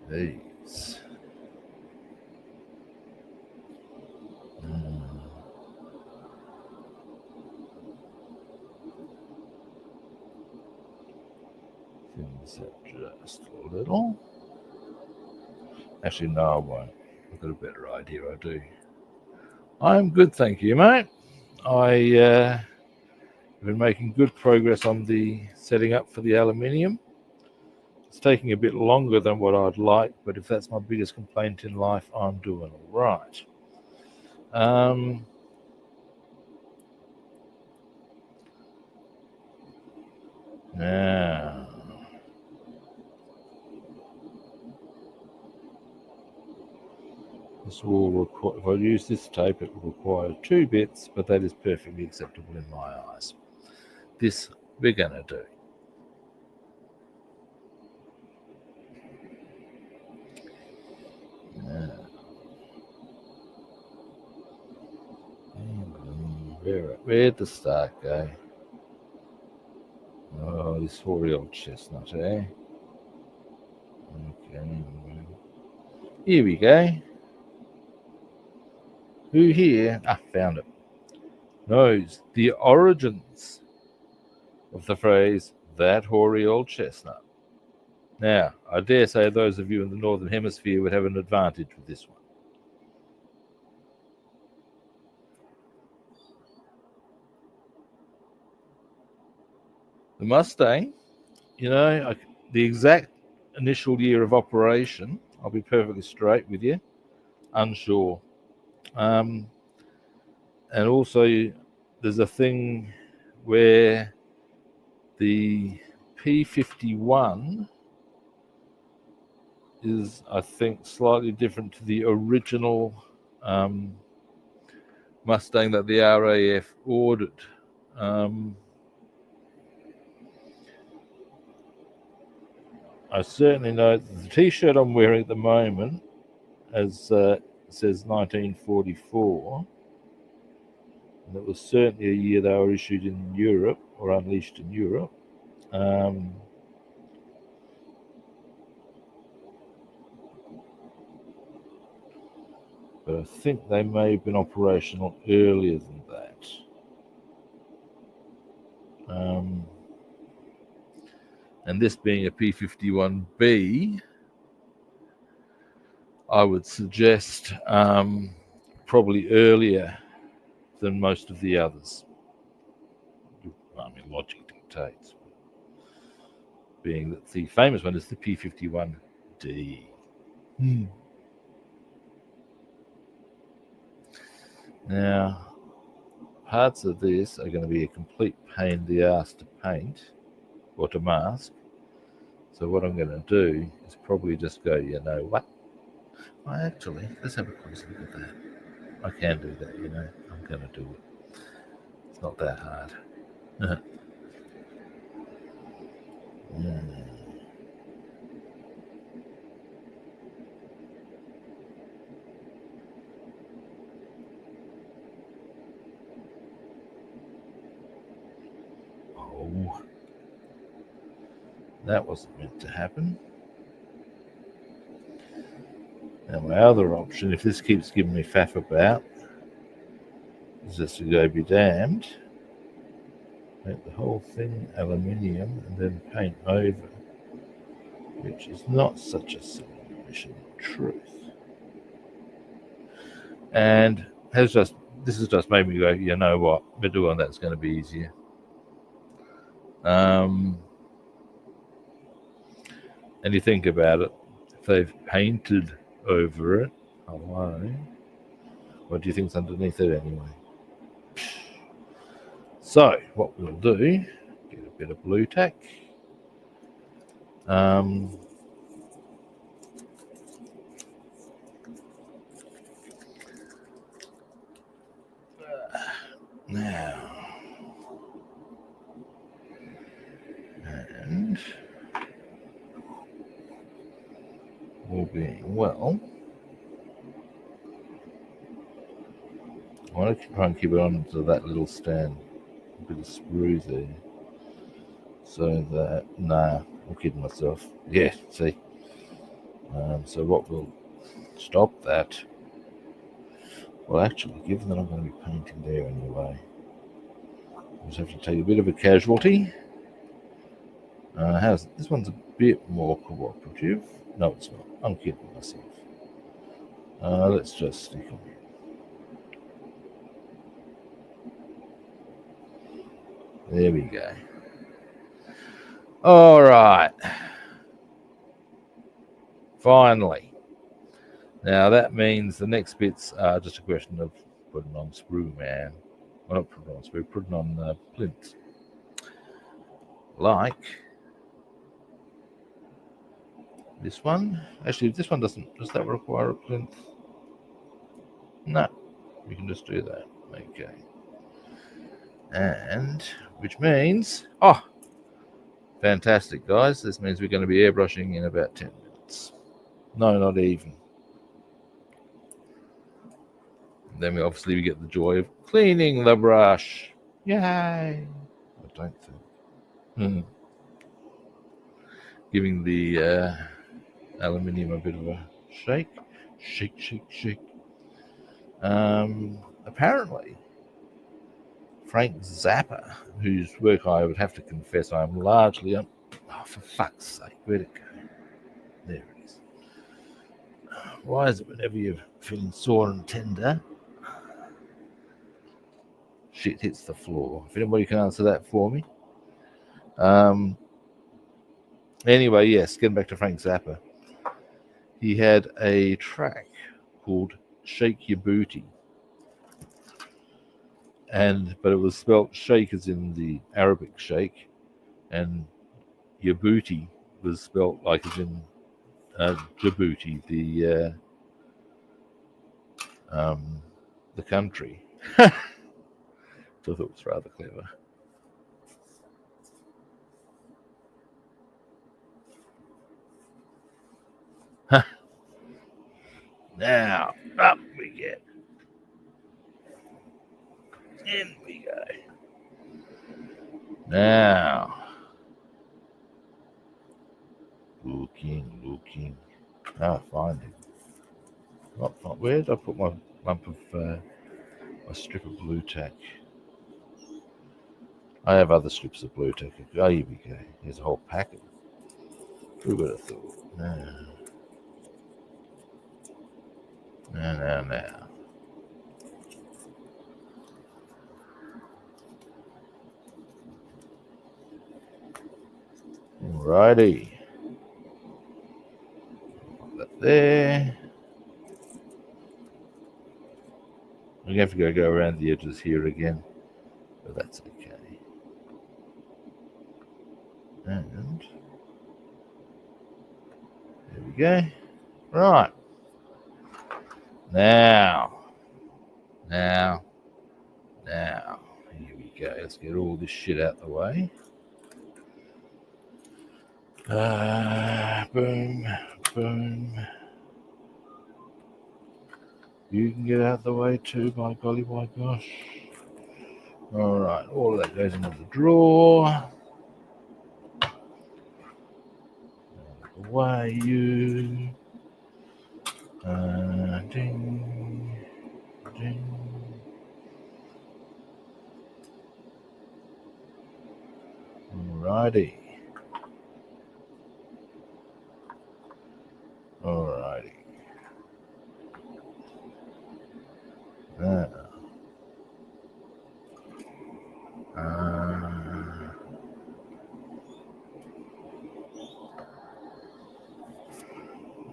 these. Things that just a little. Actually, no, I won't. I've got a better idea. I do. I'm good, thank you, mate. I have been making good progress on the setting up for the aluminium. It's taking a bit longer than what I'd like, but if that's my biggest complaint in life, I'm doing all right. Now, this will require, if I use this tape, it will require 2 bits, but that is perfectly acceptable in my eyes. This we're going to do. Where'd the start go? Oh, this hoary old chestnut, eh? Okay. Here we go. Who here, found it, knows the origins of the phrase, that hoary old chestnut? Now, I dare say those of you in the Northern Hemisphere would have an advantage with this one. The Mustang, the exact initial year of operation, I'll be perfectly straight with you, unsure. And also, there's a thing where the P-51 is, I think, slightly different to the original Mustang that the RAF ordered. I certainly know the T-shirt I'm wearing at the moment, as says 1944, and it was certainly a year they were issued in Europe or unleashed in Europe. But I think they may have been operational earlier than that. And this being a P-51B, I would suggest probably earlier than most of the others. I mean, logic dictates. Being that the famous one is the P-51D. Now, parts of this are going to be a complete pain in the ass to paint or to mask. So what I'm going to do is probably just go, you know what? Well, actually, let's have a close look at that. I can do that, I'm going to do it. It's not that hard. Oh, that wasn't meant to happen. Now my other option, if this keeps giving me faff about, is just to go be damned. Make the whole thing aluminium and then paint over, which is not such a silly mission in truth. And this has just made me go, you know what, we're doing that's going to be easier. And you think about it, if they've painted over it, what do you think's underneath it anyway? So what we'll do, get a bit of blue tack. Now, being, well, I want to try and keep it onto that little stand, a bit of screws there, so that, nah, I'm kidding myself. Yeah, see. So what will stop that? Well, actually, given that I'm going to be painting there anyway, I just have to take a bit of a casualty. How's this one's a bit more cooperative? No, it's not. I'm kidding myself. Let's just stick on. There we go. All right. Finally. Now that means the next bits are just a question of putting on sprue, man. Well, not putting on sprue, putting on plinth. Like this one. Actually, this one doesn't. Does that require a plinth? No. We can just do that. Okay. And which means, oh, fantastic, guys. This means we're going to be airbrushing in about 10 minutes. No, not even. And then we get the joy of cleaning the brush. Yay! I don't think. Giving the aluminium a bit of a shake. Shake. Apparently, Frank Zappa, whose work I would have to confess I'm largely on. Oh, for fuck's sake, where'd it go? There it is. Why is it whenever you're feeling sore and tender, shit hits the floor? If anybody can answer that for me. Anyway, yes, getting back to Frank Zappa. He had a track called Shake Your Booty. But it was spelt shake as in the Arabic shake, and your booty was spelt like as in Djibouti, the country. So I thought it was rather clever. Now, up we get. In we go. Now, looking. Find it. Where did I put my lump of my strip of blue tack? I have other strips of blue tack. Oh, here we go. Here's a whole packet. Who would have thought? Now. Alrighty. Put that there. I'm going to have to go around the edges here again, but that's okay. And there we go. Right. Now. Here we go. Let's get all this shit out the way. Boom. You can get out the way too, by golly, my gosh. All right, all of that goes into the drawer. Away you. Ding. Alrighty.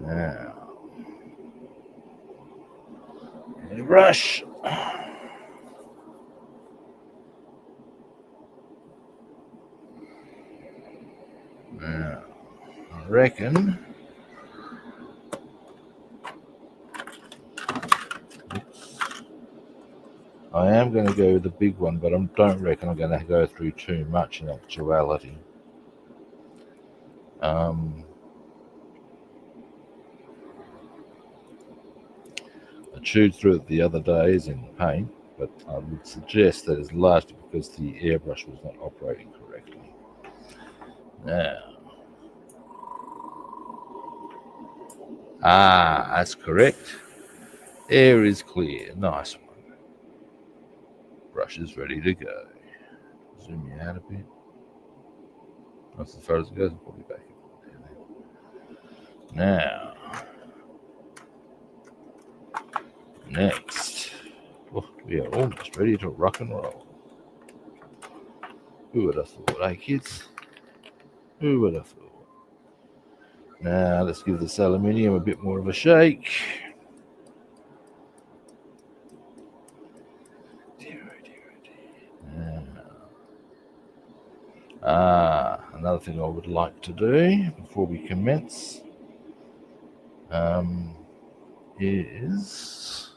Now. Brush. Now, I reckon. I am going to go with the big one, but I don't reckon I'm going to go through too much in actuality. chewed through it the other days in paint, but I would suggest that is largely because the airbrush was not operating correctly. Now, that's correct. Air is clear. Nice one. Brush is ready to go. Zoom you out a bit. That's as far as it goes. Probably back in. Now, next, we are almost ready to rock and roll. Who would have thought, eh, kids? Who would have thought? Now, let's give this aluminium a bit more of a shake. Another thing I would like to do before we commence is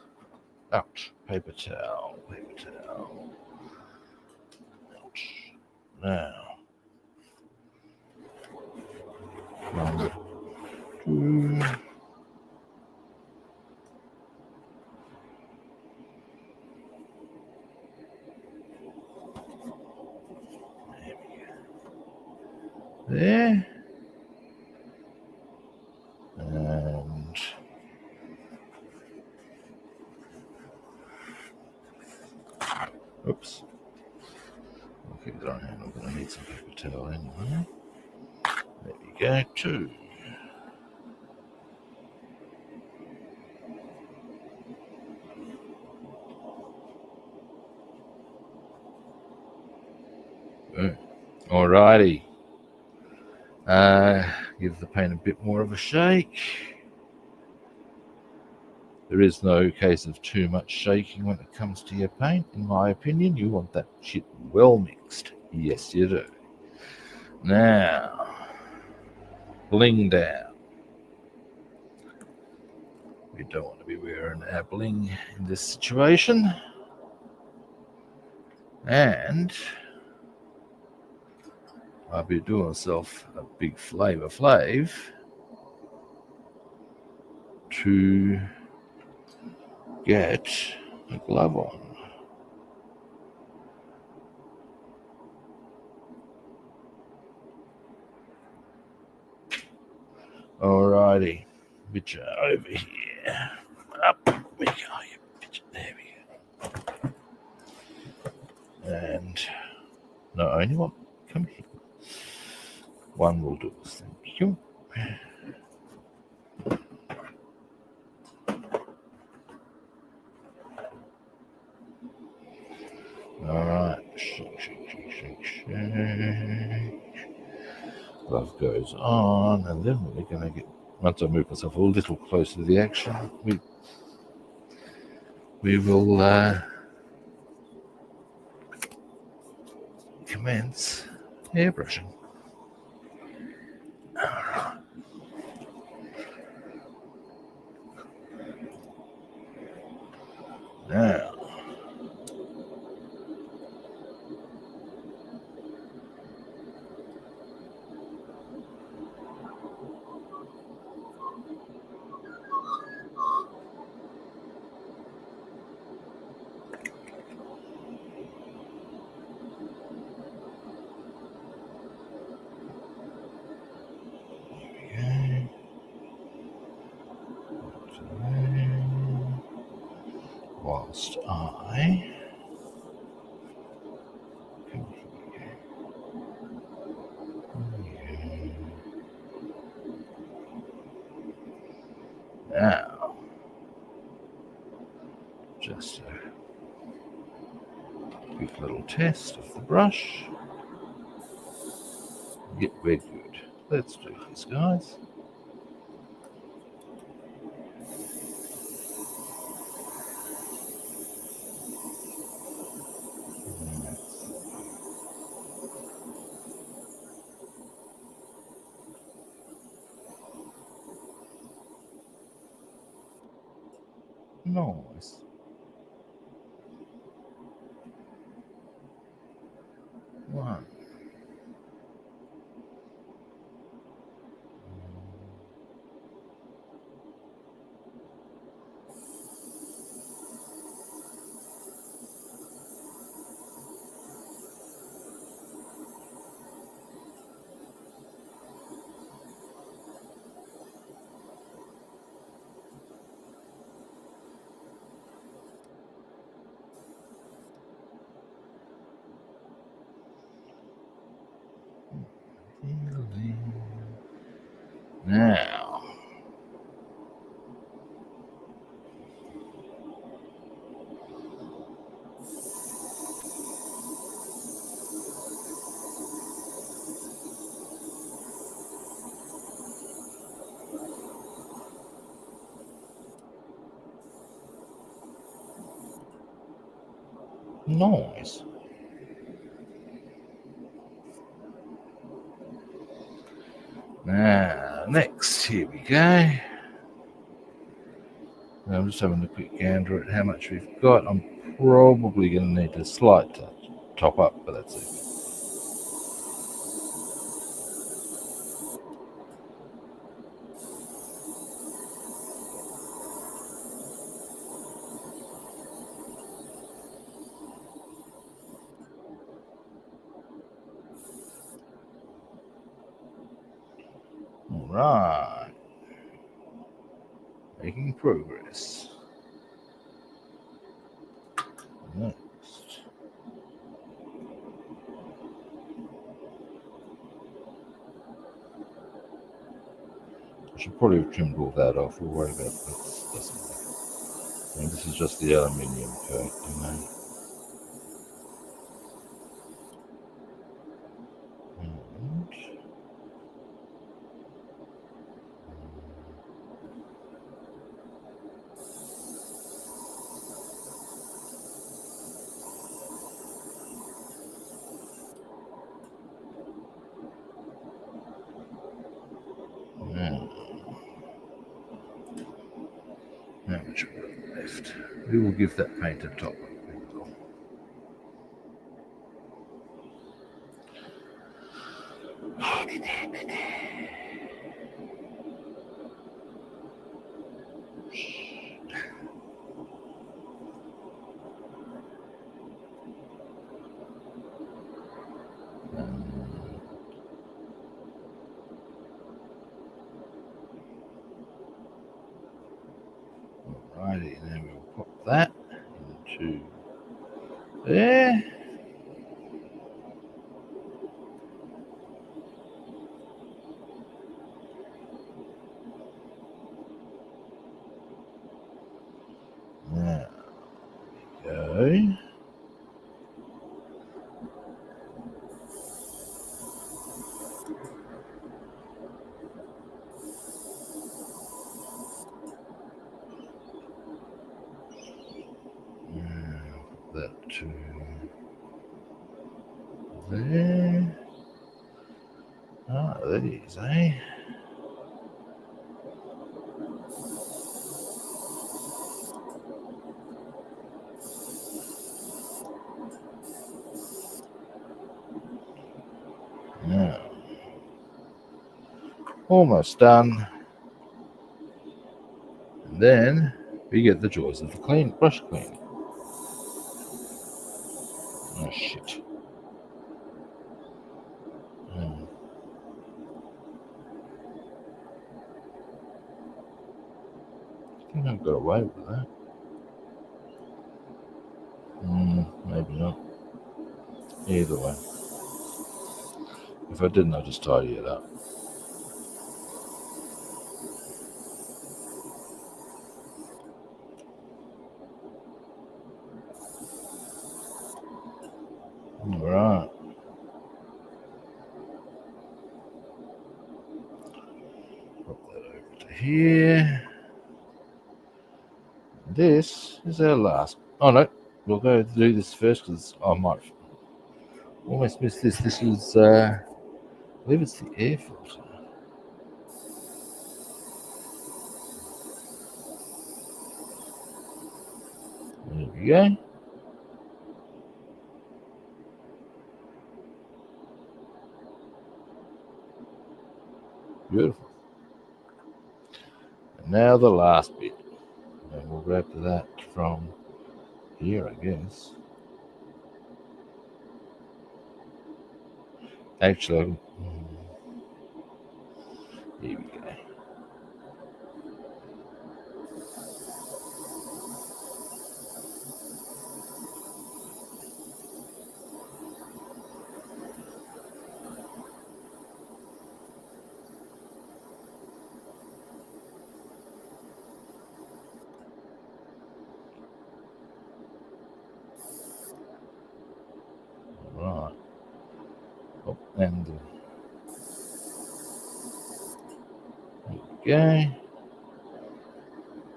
paper towel. Ouch. Now, 1, 2. There. And oops. Okay, darn it, I'm going to need some paper towel anyway. There we go, 2. Alrighty. Give the paint a bit more of a shake. There is no case of too much shaking when it comes to your paint, in my opinion. You want that shit well mixed. Yes, you do. Now, bling down. We don't want to be wearing our bling in this situation. And I'll be doing myself a big Flavor Flav to get a glove on. Alrighty, bitch over here. Up we go, you bitch. There we go. And no, only one. Come here. One will do. Thank you. Alright, shake. Glove goes on, and then we're going to get, once I move myself a little closer to the action, we will commence airbrushing. Alright. Now, whilst I now just a quick little test of the brush. Yep, we're good. Let's do this, guys. Nice. One. Nice. Now, next, here we go. I'm just having a quick gander at how much we've got. I'm probably going to need a slight top up, but that's it. All right. Making progress. Next. I should probably have trimmed all that off. We'll worry about that. Doesn't matter. And this is just the aluminium coat, you know. How much left? We will give that paint a top. Alrighty, then we'll pop that into there. There we go. That to there. Ah, that is, eh? Now, almost done. And then we get the joys of the brush cleaning. Oh shit. I think I've got away with that. Maybe not. Either way. If I didn't, I'd just tidy it up. Alright. Pop that over to here. This is our last. Oh no, we'll go do this first because I might almost miss this. This is, I believe it's the air filter. There we go. Beautiful. And now the last bit. And we'll grab that from here, I guess. Actually, here we go. Right. Oh, and there we go.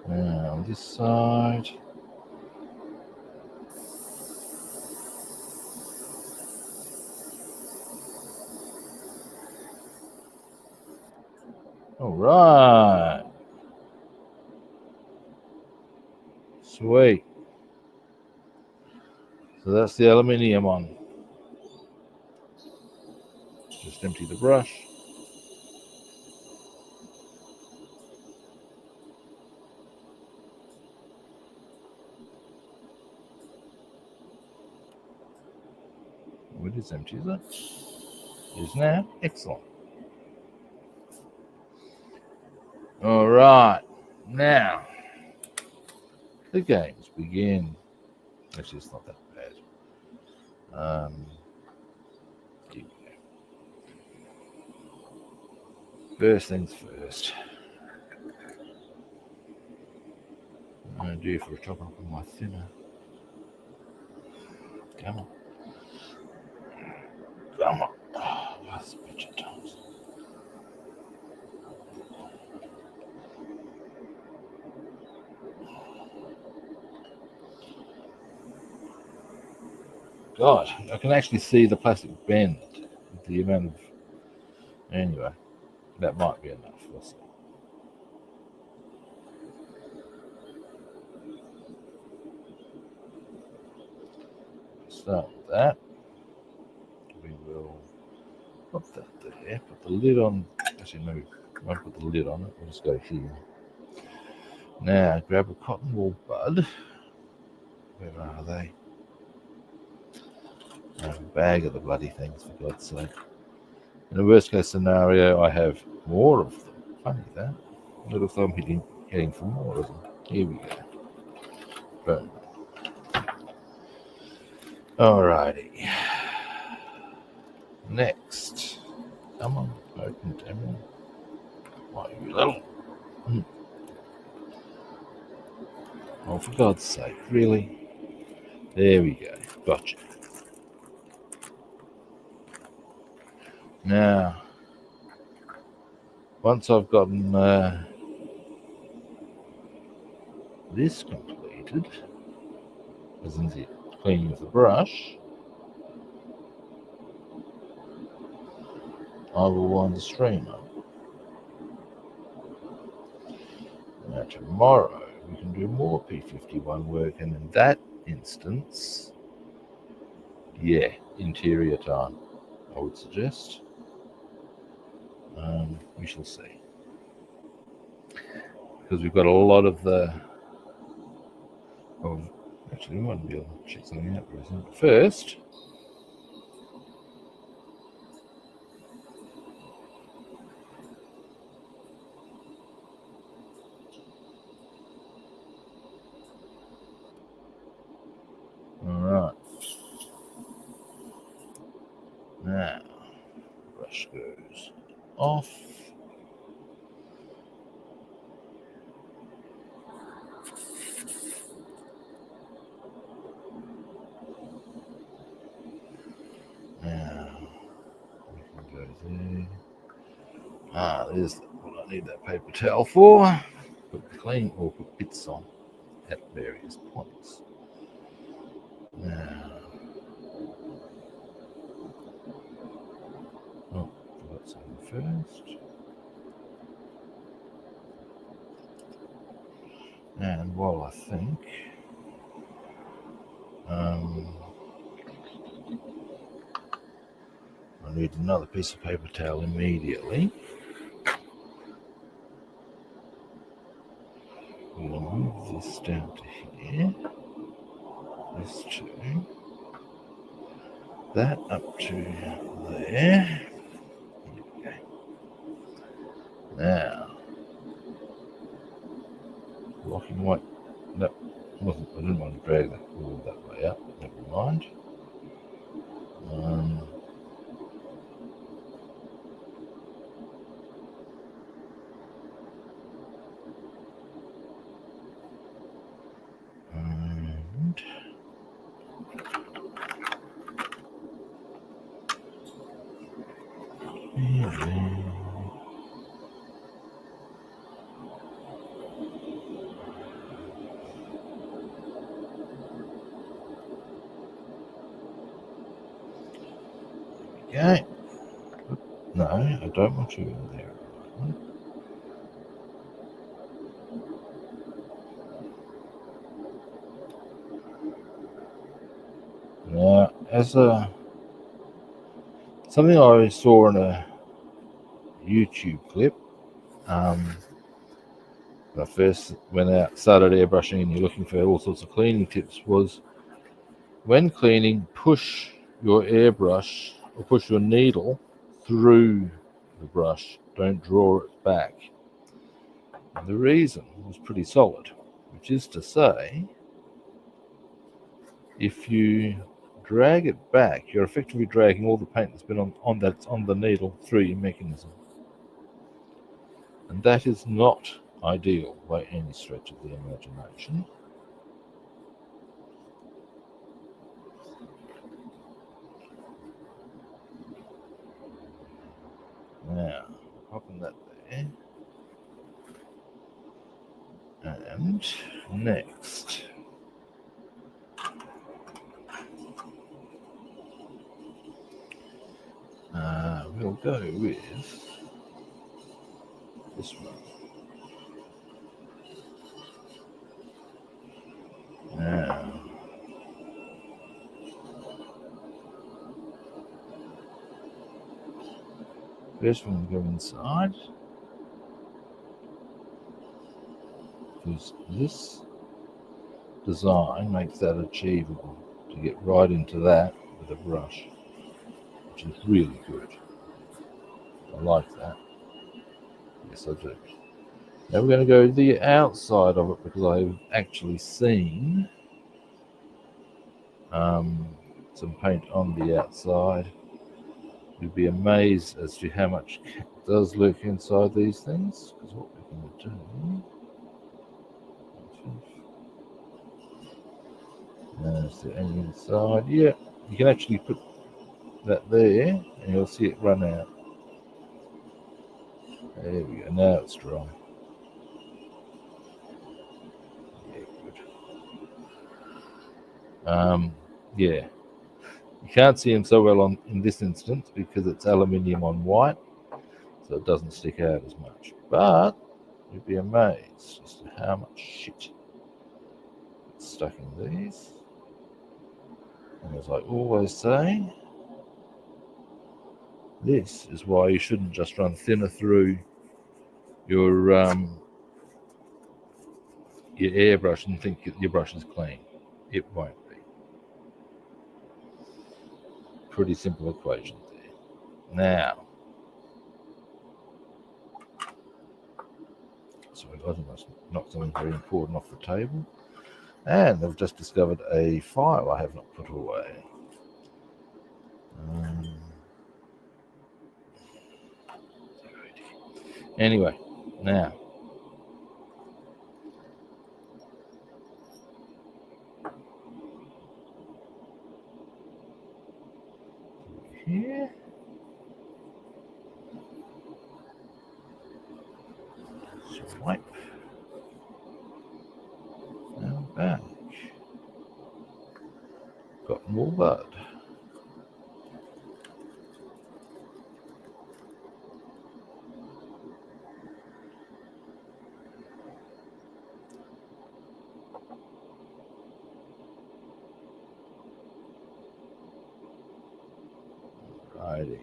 Now on this side. right. Sweet. So that's the aluminium on. Just empty the brush. Oh, it is empty, is it? It is now. Excellent. All right. Now, the games begin. Actually, it's not that bad. Here we go. First things first. I'm going to do for a top up on my thinner. Come on. Come on. Oh, that's a bunch of times. God, I can actually see the plastic bend with the amount of. Anyway, that might be enough. We'll see. Start with that. We will put that there. Put the lid on. Actually, no, we won't put the lid on it. We'll just go here. Now, grab a cotton wool bud. Where are they? I have a bag of the bloody things, for God's sake. In the worst case scenario, I have more of them. Funny that. Little thumb heading for more of them. Here we go. Boom. Alrighty. Next. Come on, open demo. Why, you little. Oh, for God's sake, really? There we go. Gotcha. Now, once I've gotten this completed, as in the cleaning with the brush, I will wind the stream up. Now tomorrow we can do more P-51 work, and in that instance, yeah, interior time, I would suggest. We shall see. Because we've got a lot of the... Oh, actually, we might be able to check something out recently. But first... Alright. Now, brush goes off. Now, we can go there. There's what I need that paper towel for. Put clean or put bits on at various points. Now, oh, forgot something first. And while I think, I need another piece of paper towel immediately. We'll move this down to here. This two. That up to there. Here we go. Now, locking white. No, I didn't want to drag that all that way up. Never mind. Okay. No, I don't want you in there. as something I saw in a YouTube clip. When I first went out, started airbrushing, and you're looking for all sorts of cleaning tips, was when cleaning, push your airbrush or push your needle through the brush. Don't draw it back. And the reason was pretty solid, which is to say, if you drag it back, you're effectively dragging all the paint that's been on the needle through your mechanism. And that is not ideal by any stretch of the imagination. Now, popping that there. And next, we'll go with this one. Now, first one will go inside, because this design makes that achievable to get right into that with a brush, which is really good. I like that. Yes, I do. Now we're going to go to the outside of it, because I've actually seen some paint on the outside. You'd be amazed as to how much does lurk inside these things. Because what we're going to do, there's the inside. Yeah, you can actually put that there, and you'll see it run out. There we go. Now it's dry. Yeah, good. Yeah. You can't see them so well in this instance because it's aluminium on white, so it doesn't stick out as much. But you'd be amazed as to how much shit is stuck in these. And as I always say, this is why you shouldn't just run thinner through your airbrush and think your brush is clean. It won't be. Pretty simple equation there. Now, so I think I knocked something very important off the table. And I've just discovered a file I have not put away. Anyway, now. Here. Swipe. Now back. Got more blood. Alrighty.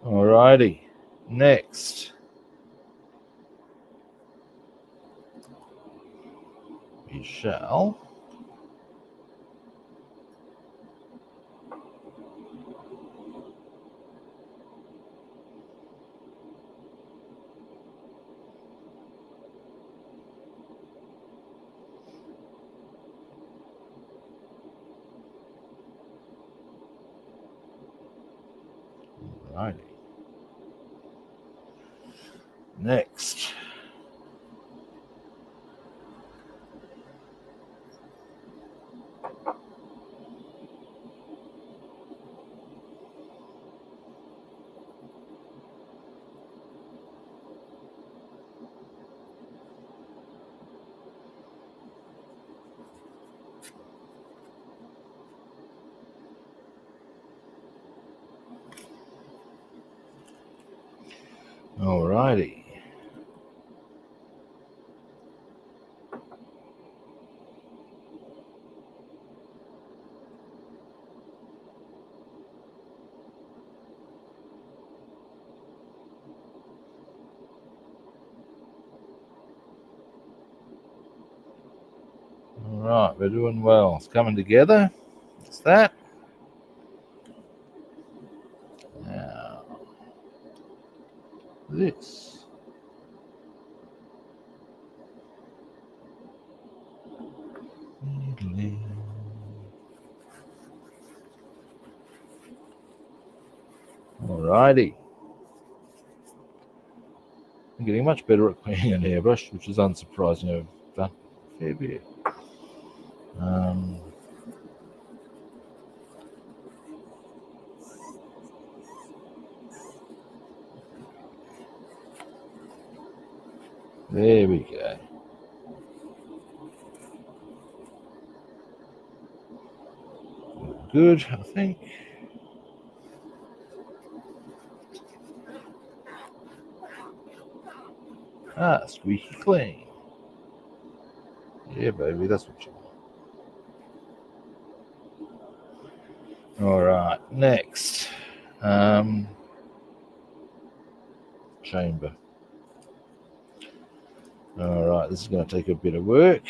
Alrighty. Next, we shall Alrighty. Next. Alrighty. Alright, we're doing well. It's coming together. It's that. Now, this. Alrighty. I'm getting much better at cleaning an airbrush, which is unsurprising. I've done a fair bit. There we go. Good, I think. Squeaky clean. Yeah, baby, that's what you want. All right, next. Chamber. All right, this is going to take a bit of work.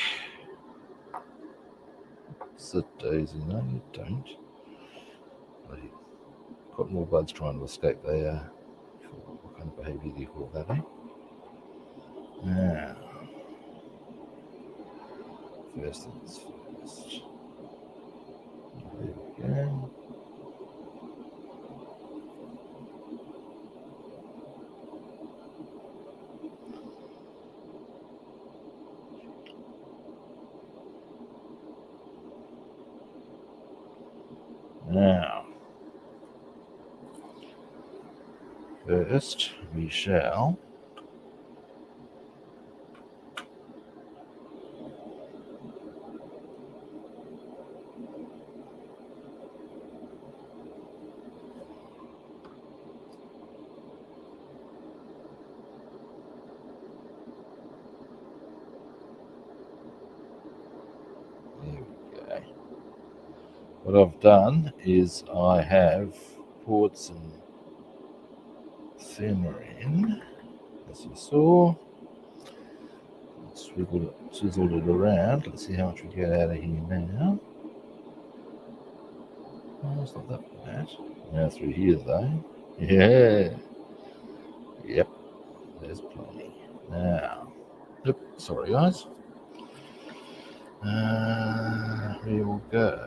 It's a daisy. No, you don't. Cotton wool buds trying to escape. What kind of behaviour do you call that, eh? Now, first things first. There we go. Now, first we shall what I've done is I have poured some thinner in, as you saw, swizzled it around. Let's see how much we get out of here now. Oh, it's not that bad. Now through here though. Yeah. Yep. There's plenty. Now. Oops, sorry guys. Here we'll go.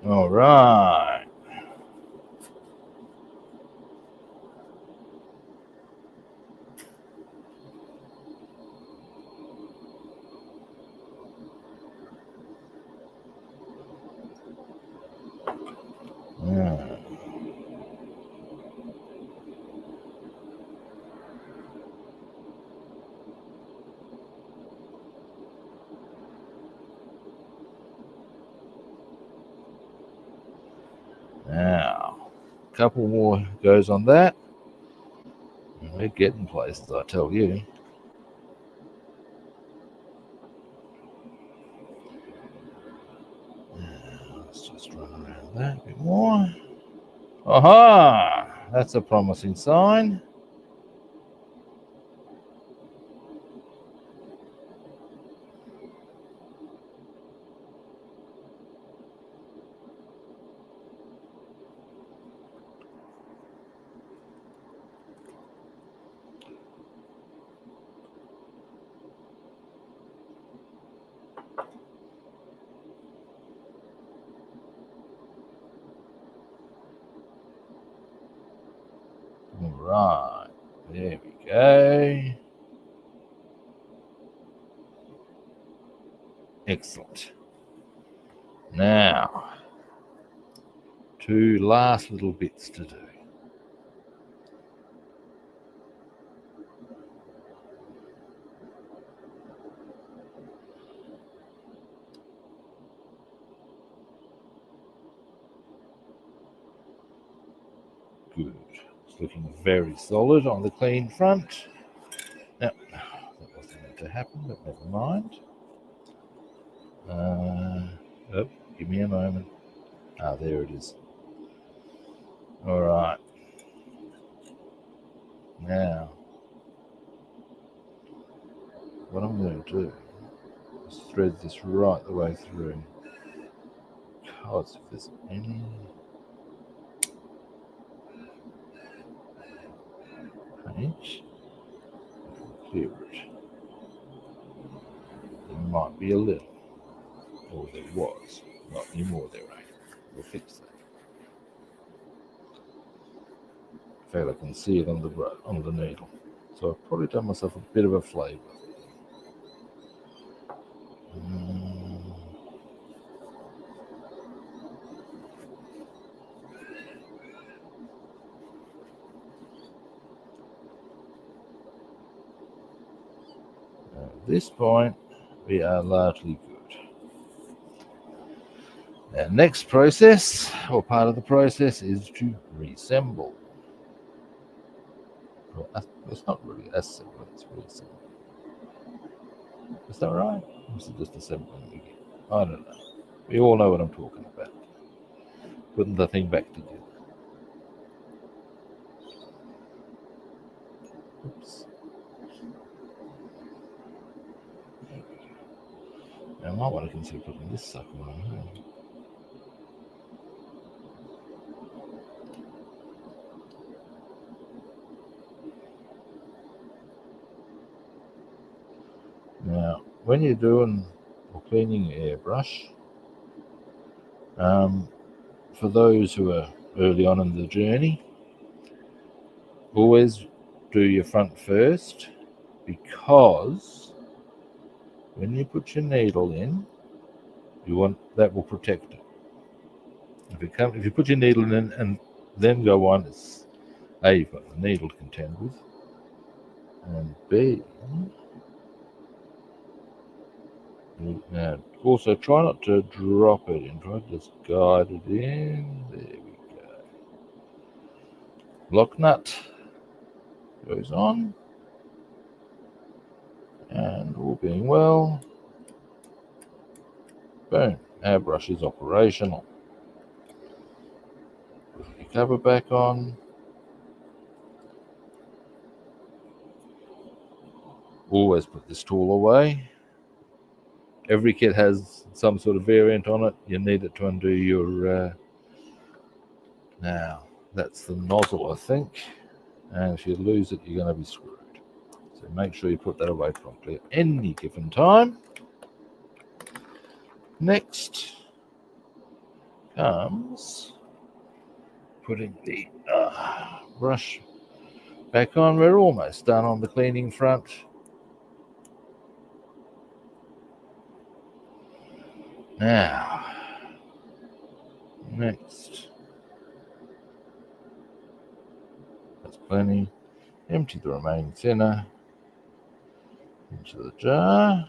All right. Now, a couple more goes on that. We're getting places, I tell you. Let's just run around that a bit more. Aha! That's a promising sign. All right, there we go. Excellent. Now, two last little bits to do. good. It's looking very solid on the clean front. Now, that wasn't meant to happen, but never mind. Oh, give me a moment. Ah, there it is. All right. Now, what I'm going to do is thread this right the way through. Because if there's any paint, clear it. There might be a little, or there was. Not anymore there ain't. We'll fix that. In fact, I can see it on the needle. So I've probably done myself a bit of a flavour. At this point, we are largely good. Our next process, or part of the process, is to reassemble. Well, it's not really assembly, it's reassembly. Is that right? Or is it just assembling again? I don't know. We all know what I'm talking about. Putting the thing back together. Oops. Now, I might want to consider putting this sucker on. Now, when you're doing or cleaning your airbrush, for those who are early on in the journey, always do your front first, because when you put your needle in, that will protect it. If you put your needle in and then go on, it's A, you've got the needle to contend with, and B, also try not to drop it in, try to just guide it in. There we go. Lock nut goes on, and all being well, boom, airbrush is operational. Put your cover back on. Always put this tool away. Every kit has some sort of variant on it. You need it to undo your... now, that's the nozzle, I think. And if you lose it, you're going to be screwed. So make sure you put that away properly at any given time. Next comes putting the brush back on. We're almost done on the cleaning front. Now, next, that's plenty. Empty the remaining thinner into the jar.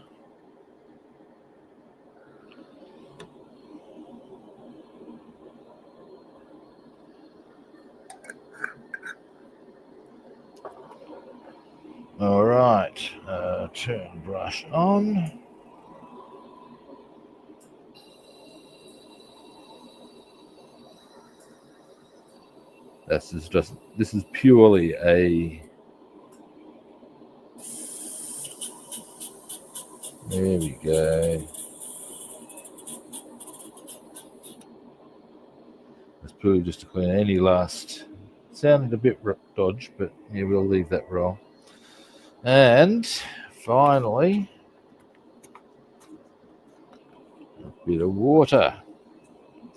All right, turn brush on. This is purely a... There we go. It's purely just to clean any last... Sounded a bit dodge, but yeah, we'll leave that roll. And finally, a bit of water,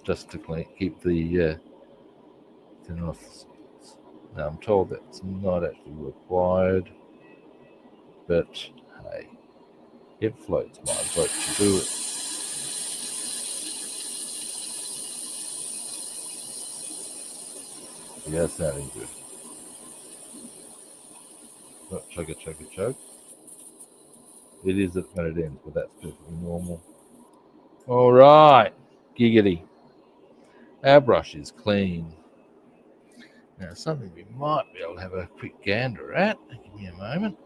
just to keep the thin off. Now I'm told that's not actually required, but hey, it floats. Might float to do it. Yeah, that's sounding good. Oh, chug it, chug it, chug. It is when it ends, but that's perfectly normal. All right, giggity. Our brush is clean. Now, something we might be able to have a quick gander at. Give me a moment.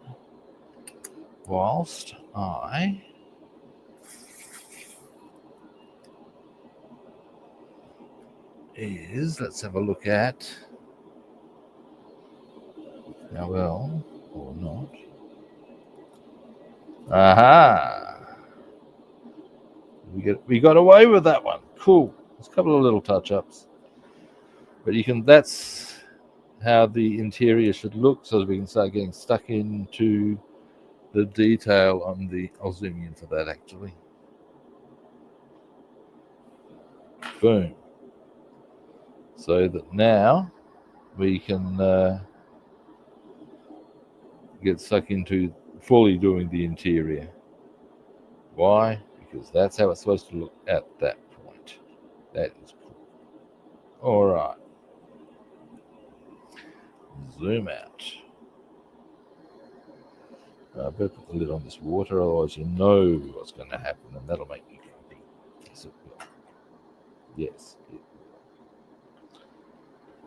Whilst I let's have a look at how well or not. Aha! We got away with that one. Cool. There's a couple of little touch-ups, but that's how the interior should look, so that we can start getting stuck into the detail on I'll zoom in for that actually. Boom. So that now we can get stuck into fully doing the interior. Why? Because that's how it's supposed to look at that point. That is cool. All right. Zoom out. I better put the lid on this water, otherwise you know what's going to happen, and that'll make you grumpy. Yes, it will. Yes, it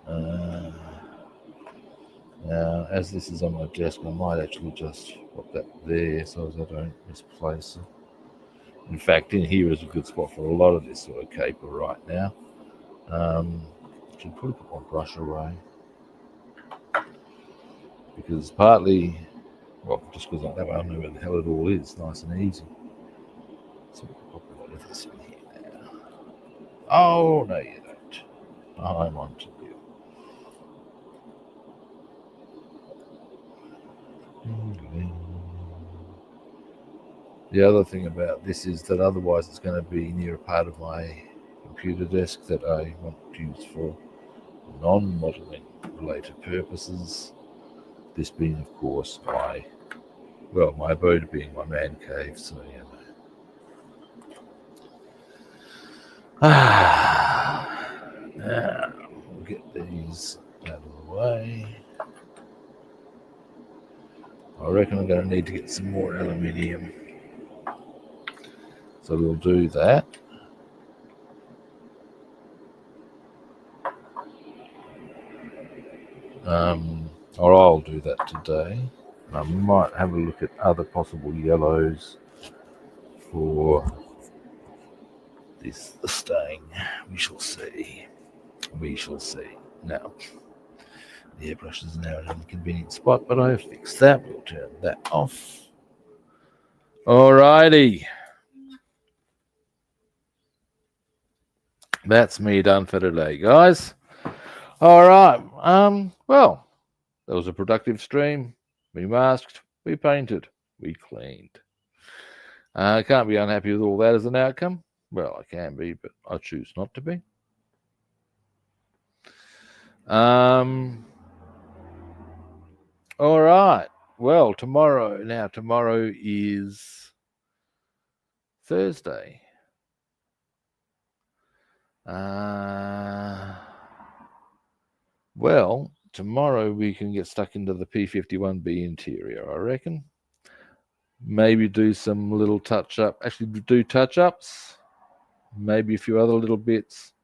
will. Now, as this is on my desk, I might actually just put that there so as I don't misplace it. In fact, in here is a good spot for a lot of this sort of caper right now. I should probably put my brush away, because partly, well, just because that way I know where the hell it all is, nice and easy. So we'll put a lot of this in here now. Oh, no, you don't. I'm on to you. The other thing about this is that otherwise it's going to be near a part of my computer desk that I want to use for non-modeling related purposes. This being, of course, my abode being my man cave, so you know. Now we'll get these out of the way. I reckon I'm going to need to get some more aluminium, so we'll do that. Or I'll do that today. I might have a look at other possible yellows for this stain. We shall see. We shall see. Now, the airbrush is now in an inconvenient spot, but I have fixed that. We'll turn that off. Alrighty. That's me done for today, guys. All right. Well, that was a productive stream. We masked, we painted, we cleaned. I can't be unhappy with all that as an outcome. Well, I can be, but I choose not to be. All right. Well, tomorrow is Thursday. Well, tomorrow we can get stuck into the P-51B interior, I reckon. Maybe do some little touch-up. Actually, do touch-ups. Maybe a few other little bits.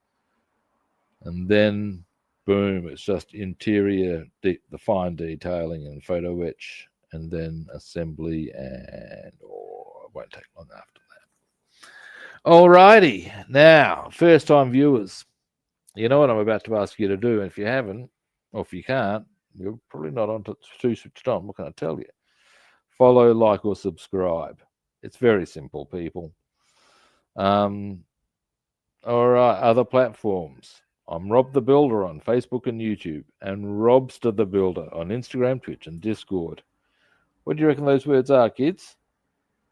And then, boom, it's just interior, the fine detailing and photo etch, and then assembly, and it won't take long after that. Alrighty. Now, first-time viewers, you know what I'm about to ask you to do, and if you haven't, or if you can't, you're probably not on too switched on. What can I tell you? Follow, like, or subscribe. It's very simple, people. All right, other platforms. I'm Rob the Builder on Facebook and YouTube, and Robster the Builder on Instagram, Twitch, and Discord. What do you reckon those words are, kids?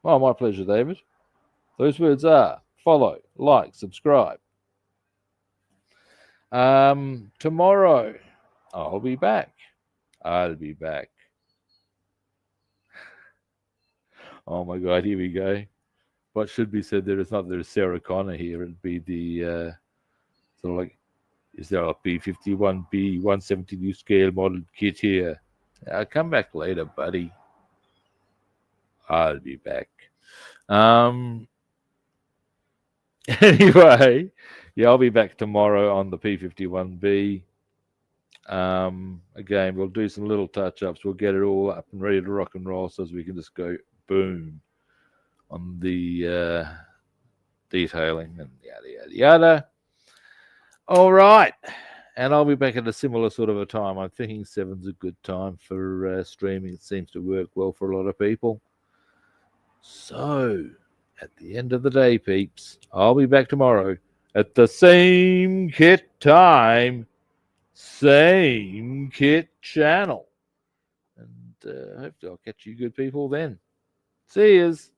Oh, my pleasure, David. Those words are follow, like, subscribe. Tomorrow, I'll be back. Oh my God, here we go. What should be said there is not, there's Sarah Connor here. It'd be the sort of like, is there a P-51B 170 scale model kit here? I'll come back later, buddy. I'll be back. Anyway, yeah, I'll be back tomorrow on the P-51B. Again, we'll do some little touch-ups. We'll get it all up and ready to rock and roll so as we can just go boom on the detailing and yada, yada, yada. All right. And I'll be back at a similar sort of a time. I'm thinking 7's a good time for streaming. It seems to work well for a lot of people. So, at the end of the day, peeps, I'll be back tomorrow at the same kit time, same kit channel. And hopefully I'll catch you good people then. See yous.